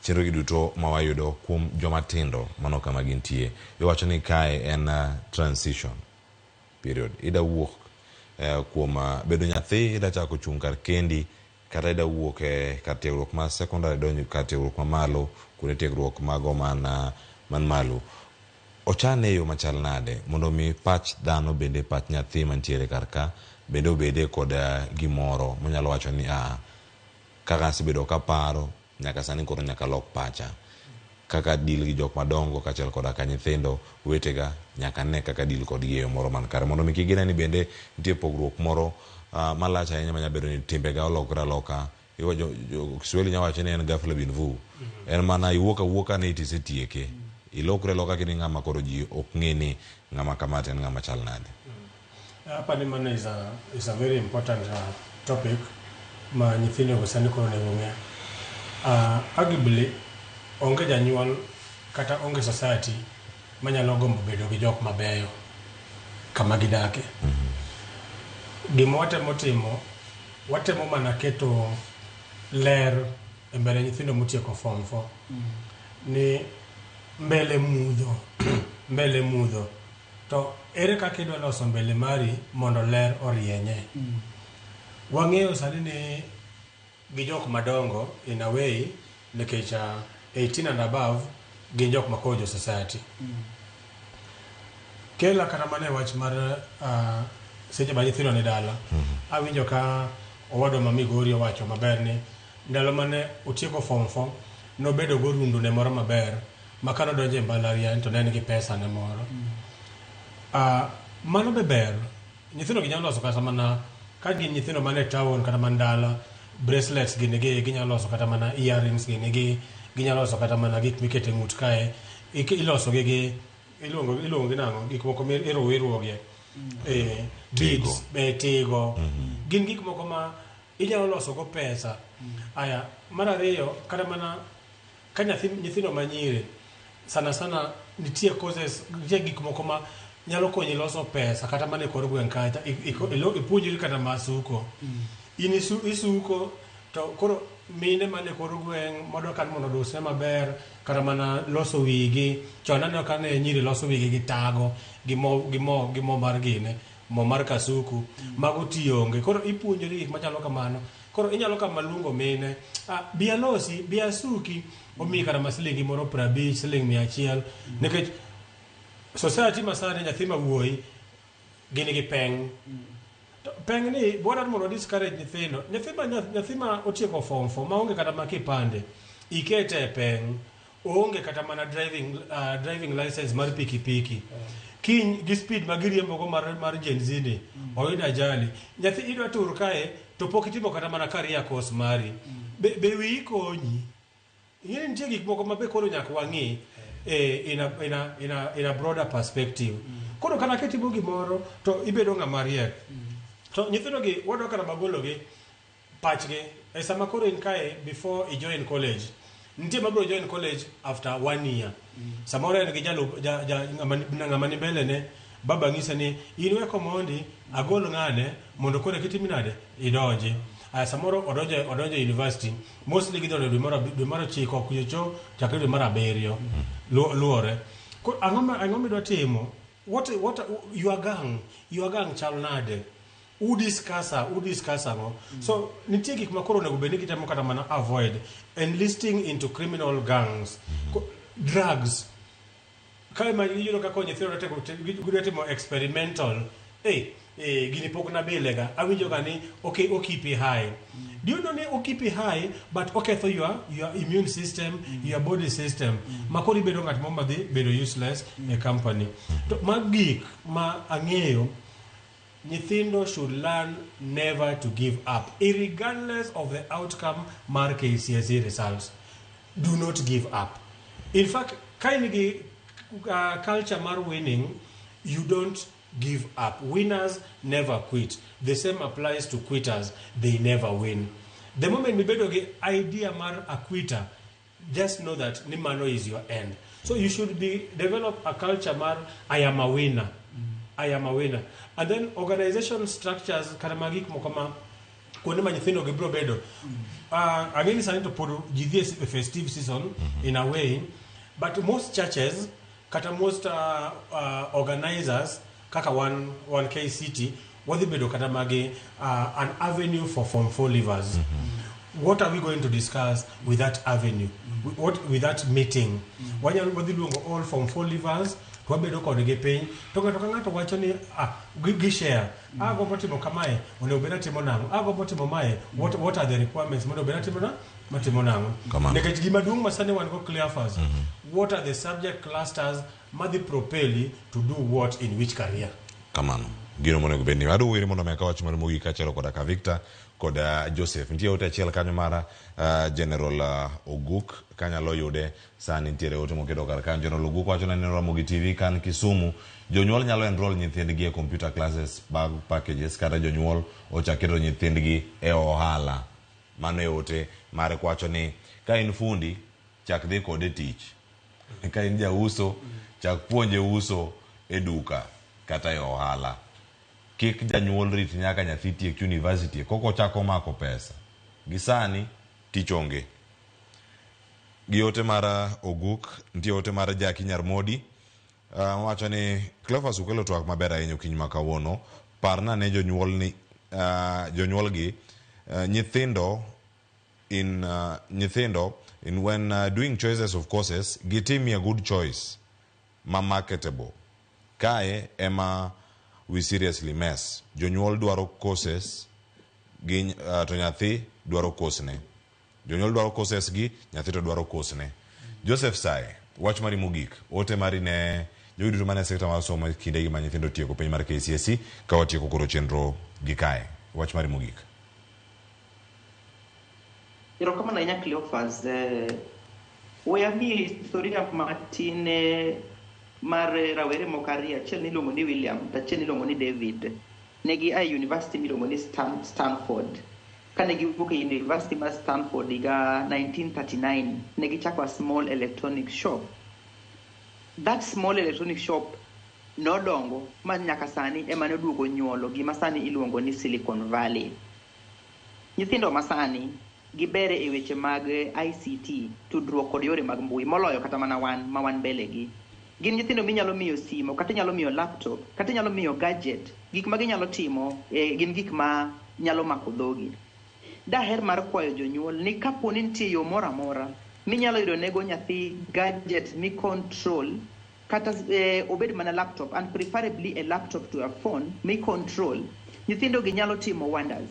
chenro gi duto ma wayudo kuom joma tindo mano kama gintie. Iwacho ni kae en transition period. Ida wuok kuom bedo nyathi, ida chako chung' kar kendi, kata ida wuok kar tiegruok ma secondary donjo kar tiegruok ma malo, kuonde tiegruok mago man malo. Ochane yo machal nade mondo mi pach dhano bende pach nyathi mantiere karka bende obede kod gimoro monyalo wacho ni kaka asebedo kaparo nyaka sani koro nyaka lok pacha, kaka deal gi jok madongo kaachiel koda ka nyithindo wetega nyaka ne kaka deal kod gi moro man kare, mondo mi kigine ni bende nitie pogruok moro malach ahinya manya bedo ni timbega olokore aloka. Kiswahili nyawacho ni en ghafla bin vu. En mana iwuoka ni itisetieke, ilokore loka kini ng'ama koro ji ok ng'e ni ng'ama kamata en ng'ama chal nade. Hapa ni mana is a very important topic ma nyithindo go sani koro nego ng'e. Arguably onge janyuol kata onge society manyalo gombo bedo gi jok mabeyo kama gidake. Gima watemo mana keto ler e mbele nyithindo motieko form 4 ni mbele mudho to ere kaka idwa loso mbele mari mondo ler orienye. Wang'eyo sani ni gi jok madongo in a way nikech 18 and above gin jok makojo society. Kela kata mane wach mar seche ma nyithindo ni dala. Awinjo ka owadwa ma Migori owacho maber ni ndalo mane otieko form 4 nobedo go rundo ne moro maber makano donje e mbalariany to ne nigi pesa ne moro. Mano be ber. Nyithindo gi nyalo loso kata mana ka gin nyithindo mane town kata mandala bracelets gini ginyalo loso kata mana earrings gini ginyalo loso kata mana gik mikete ng'ut kae iloso gi iluongo gi nang'o gik moko iruogie beads tigo gin gik moko ma inyalo loso go pesa. Aya mar ariyo kata mana ka nyithindo manyiri sana nitie causes nitie gik moko ma nyalo konyi loso pesa kata mana e kor gweng' kacha ipuonjri kata masuko isuko to koro mine mane kor gweng' modo kan mondo dusne maber kata mana loso wigi chon aneno ka ne nyiri loso wigi gi tago gi mo mar gine mo mar kasuku mago tionge koro ipuonjri gik machalo kamano koro inyalo kama luongo mine bia suki omi kata masilingi moro 50 siling 100 nikech society masani nyathi ma wuoyi gini gi peng peng ni bora mondo discourage nyithindo nyathi ma otieko form 4 maonge kata makipande ikete peng oonge kata mana driving license mar pikipiki kiny gi speed magiriembogo mar Gen Z ni oyudo ajali nyathi idwa tur kae to pok itimo kata mana career course mari be wi konyi ing'e nitie gik moko mabe koro nyaka wang'i in a broader perspective koro kana ketimo gimoro to ibedo ng'ama riek to nyithindo gi wadwa kata magologi pachgi e sama koro in kae before i join college nitie mabro join college after 1 year samoro en gi ng'ama ni mbele ne baba ng'isa ni inwe komondi agol ng'ane mondo kore kitimi nade idonji samoro odonjo university mostly gidonjo dwe mar 9 kuchocho chakre dwe mar 7 luore ang'o midwa timo what your gang chal nade udiscuss ang'o so nitie gik makoro onego bed ni gitemo kata mana avoid enlisting into criminal gangs drugs kae ma yudo kako nyithindo gidwa timo experimental gini pok na bilega awinjo ga ni okay keep it high do you know ni keep it high but okay for your immune system your body system makori bedo ngat mo madhi bedo useless e company to magik ma ang'eyo nyithindo should learn never to give up regardless of the outcome mar KCSE results. Do not give up. In fact kind of culture mar winning, you don't give up. Winners never quit. The same applies to quitters. They never win. The moment we bedo ge idea mar a quitter, just know that nimano is your end. So you should develop a culture mar I am a winner. I am a winner. And then organization structures karamagik mokama kone manyithindo gi bro bedo. Again sani to podo GDS festive season in a way, but most churches kata most organizers kaka one KCT wadi bedo kata magi an avenue for Form 4 leavers. What are we going to discuss with that avenue? With that meeting? Wanyalo wadi luongo all Form 4 leavers wabedo kodgi piny to ng'ato wacho ni gi share gombo timo kamae onego bed atimo nang'o gombo timo mae what are the requirements mondo bed atimo nang'o nikech gima duong' masani wan go clear first what are the subject clusters madhi propel to do what in which career kamano gino monego bed ni adu wiri mondo meka wach mar mugi kachero koda ka Victor koda Joseph nitie ote achiel kanyo mara General Oguk kanyalo yude sani nitiere ote mokedo kar kan General Oguk wacho na neno Ramogi TV kan Kisumu jonyuol nyalo enroll nyithindgi e computer classes bag packages kata jonyuol ochaketo nyithindgi e ohala mano e ote mare kwacho ni ka in fundi chak dhi kode tich ka in jauso chak puonje uso e duka kata e ohala kik janyuol rit nyaka nyathi tiek university koko chako mako pesa gisani tich onge gi ote mara Oguk ntie ote mara Jaki Nyarmodi wacho ni Cleophas ukelo twak maber ahinya kiny makawuono parna ne jonyuol gi nyithindo in when doing choices of courses gitimie a good choice ma marketable kae ema we seriously mess jonyuol dwaro courses gi to nyathi dwaro course ne jonyuol dwaro courses gi nyathi to dwaro course ne Joseph Sae wach mari mogik ote mari ne joyudo mane sekta mar somo kinde gi manyithindo tieko piny mar KCSE ka watieko koro chenro gi kae wach mari mogik Erokamano ahinya Cleophas. Wayami historia matine mar rawere mokari achiel niluongo ni William, achiel niluongo ni David. Negi a university miluongo ni Stanford. Kane giwuok e university mar Stanford higa 1939, negi chako a small electronic shop. That small electronic shop nodongo ma nyaka sani ema ne oduogo nyuolo gima sani iluongo ni Silicon Valley. Nyithindo masani gibere e weche mag ICT, tudruok kod yore mag mbui, moloyo kata mana wan mbele gi. Gin nyithindo minyalo miyo simo, kata inyalo miyo laptop, kata inyalo miyo gadget. Gik ma ginyalo timo gin gik ma nyalo mako dhogi. Daher mar kwayo jonyuol ni kapo ni nitie yo moro amora minyalo yudo nego nyathi gadget mi control, kata obed mana laptop, and preferably a laptop to a phone mi control, nyithindo gi nyalo timo wonders.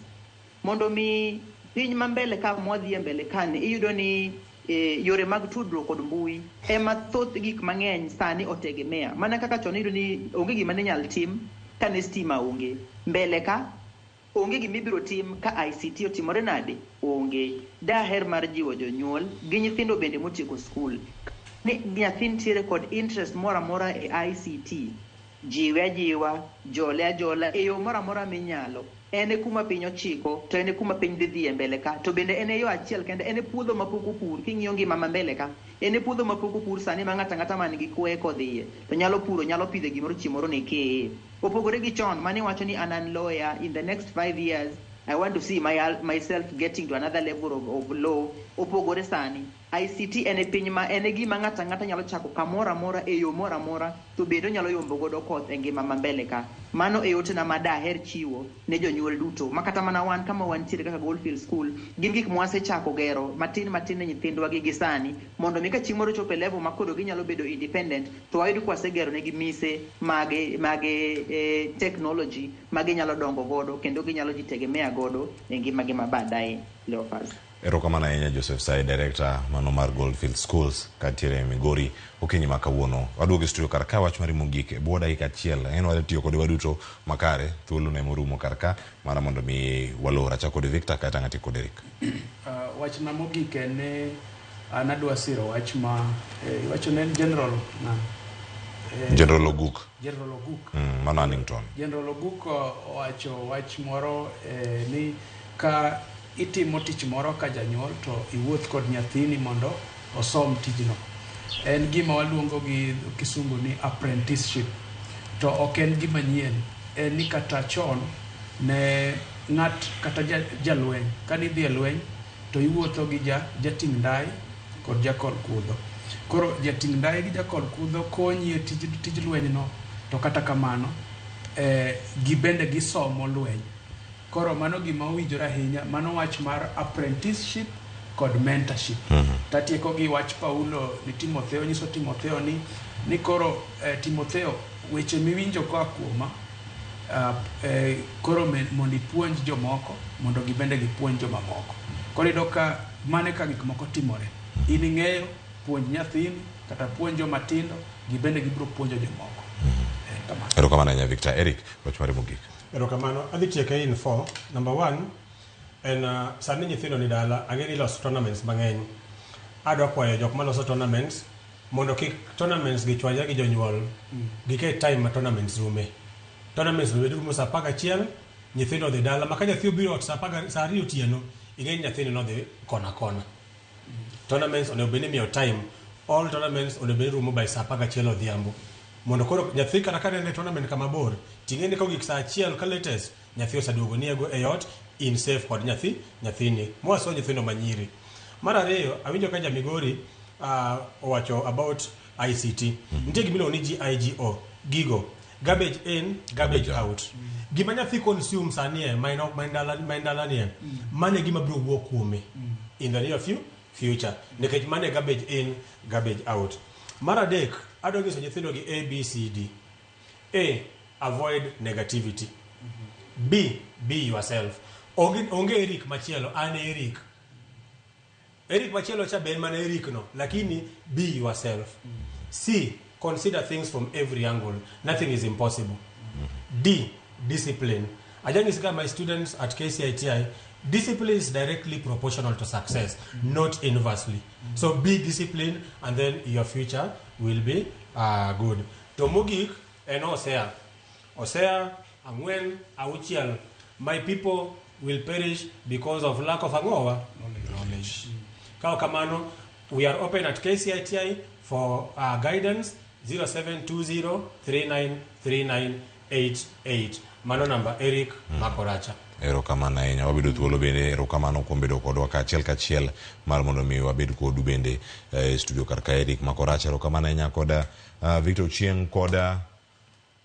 Mondo mi piny mambele ka mwadhi mbele kane iyudo ni yore mag tudruok kod mbui ema thoth gik mang'eny sani otegemea. Mana kaka chon iyudo ni onge gima ne nyal tim kane stima onge. Mbele ka onge gima ibiro tim ka ICT otimore nade? Onge. Daher mar jiwo jonyuol gi nyithindo bende motieko skul ni nyathi nitiere kod interest moro amora e ICT, jiwe ajiwa, jole ajola e yo moro amora minyalo. Ene kuma piny ochiko, to ene kuma piny dhi e mbele ka, to bende ene yo achiel kende, ene puodho mapok opur. King'iyo ngima ma mbele ka, ene puodho mapok opur sani ma ng'ata man gi kwe kodhiye, to nyalo puro, nyalo pidho gimoro chiemoro ne kee. Opogore gi chon mane wacho ni an lawyer, in the next 5 years I want to see myself getting to another level of law. Opogore sani ICT ene piny ma ene gima ng'ata nyalo chako kamora amora e yo moro amora, to bende nyalo yombo godo koth e ngima ma mbele ka. Mano e ote na madaher chiwo ne jonyuol duto, makata mana wan kama wantiere kaka Goldfield School, gin gik mwasechako gero matin ne nyithindwa gi sani, mondo mi ka chieng' moro chopo e level ma koro ginyalo bedo independent, to wayudo kwasegero negi mise mage technology magi nyalo dongo godo kendo ginyalo jitegemea godo e ngima gi mabadaye. Cleophas. Erokamano ahinya Joseph Sai, director mano mar Goldfield Schools kantiere Migori. Okinyi ma kawuono waduogo e studio kar ka wach mari mogik e bwo dakika achiel en watiyo kod waduto makare thuolo ne morumo kar ka mana mondo mi walora chako kod Victor kata ng'ati kod Eric. Wach na mogik en ne anadwa siro wach ma wacho ne General General Oguk. General Oguk. Mano Annington. General Oguk wacho wach moro ni ka itimo tich moro ka janyuol to iwuoth kod nyathini mondo osom tijno. En gima waluongo gi kisungu ni apprenticeship. To ok en gima nyien. En ni kata chon ne ng'at kata jalweny, kani dhi e lweny to iwuotho gi jating' ndai kod jakol kudho. Koro jating' ndai gi jakol kudho konyi e tij lweny no, to kata kamano gibende gisomo lweny. Koro mano gima owinjore ahinya, mano wach mar apprenticeship kod mentorship. Tatieko gi wach Paulo ni Timotheo, nyiso Timotheo ni koro Timotheo weche miwinjo koa kuoma koro mondo ipuonj jomoko mondo gibende gipuonj jomamoko. Koro iyudo ka mane ka gik moko timore, in ing'eyo puonj nyathini kata puonj jomatindo, gibende gibiro puonjo jomoko. Erokamano ahinya Victor. Eric, wach mari mogik. Erokamano, adhi tieke in 4. Number 1 en sani nyithindo ni dala, ang'eni loso tournaments mang'eny. Adwa kwayo jok maloso tournaments mondo kik tournaments gi chwanya gi jonyuol giket time ma tournaments rume. Tournaments bedo rumo sa 11, nyithindo dhi dala, maka nyathi obiro ot sa 2 otieno, ing'eni nyathini no dhi kona. Tournaments onego bed ni miyo time. All tournaments onego bed rumo by sa 11 odhiambo. Mondo koro nyathi kata ka ne tournament kama bor, ting'eni ka ogik sa 1 ka latest, nyathi osaduogo niego e ot in safe kod nyathini. Mwaso nyithindo manyiri. Mar ariyo, awinjo ka Jamigori owacho about ICT. Nitie gimiluongo ni GIGO, gigo, garbage in, garbage out. Gima nyathi consume sani e mindala ni mane gima biro wuok kuome in the near future. Nikech mane garbage in, garbage out. Mar adek, adwa nyiso nyithindo gi ABCD. A, avoid negativity. B, be yourself. Onge Eric machielo, an Eric. Eric machielo cha ben mana Eric no, lakini be yourself. C, consider things from every angle. Nothing is impossible. D, discipline. I just got my students at KCITI discipline is directly proportional to success, not inversely. So be disciplined, and then your future will be good. Tomugik and Osea. Osea, and when Auchiel, my people will perish because of lack of knowledge. Kaukamano, we are open at KCITI for guidance 0720393988. Mano number Eric Makoracha. Erokamano ahinya, wabedo thuolo bende, erokamano kuom bedo kodwa kachiel mar mondo mi wabed kodu bende studio karka Eric Makoracha. Erokamano ahinya koda Victor Ochieng koda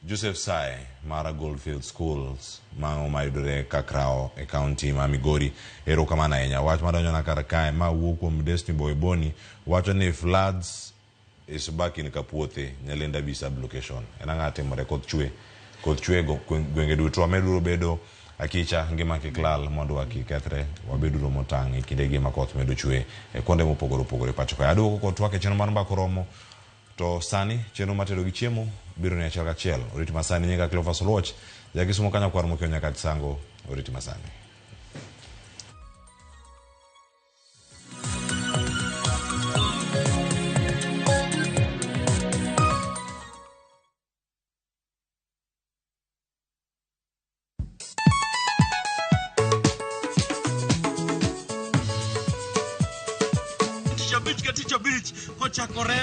Joseph Sai mara Goldfield Schools ma mayudore Kakrao e county ma Migori. Erokamano ahinya. Wach madonjona karka ma wuok kuom Destiny Boy Boni wacho ni floods is back in Kapuothe, Nyalenda B sub-location. Enanga timore koth chwe gwenge duto wamedo bedo akicha ngima kiklal mondo akikethre wabedo motang' ikindegi makoth medo chwe konde mopogore pacho ka aduoko ko twake cheno mar mbako romo to sani cheno matedo gi chiemo biro ne achiel kachiel oriti masani nyinga Cleophas Oloch jakisumo kanya kwar mokyo nyaka tisango oriti masani. Teacher Beach, Kocha Korea.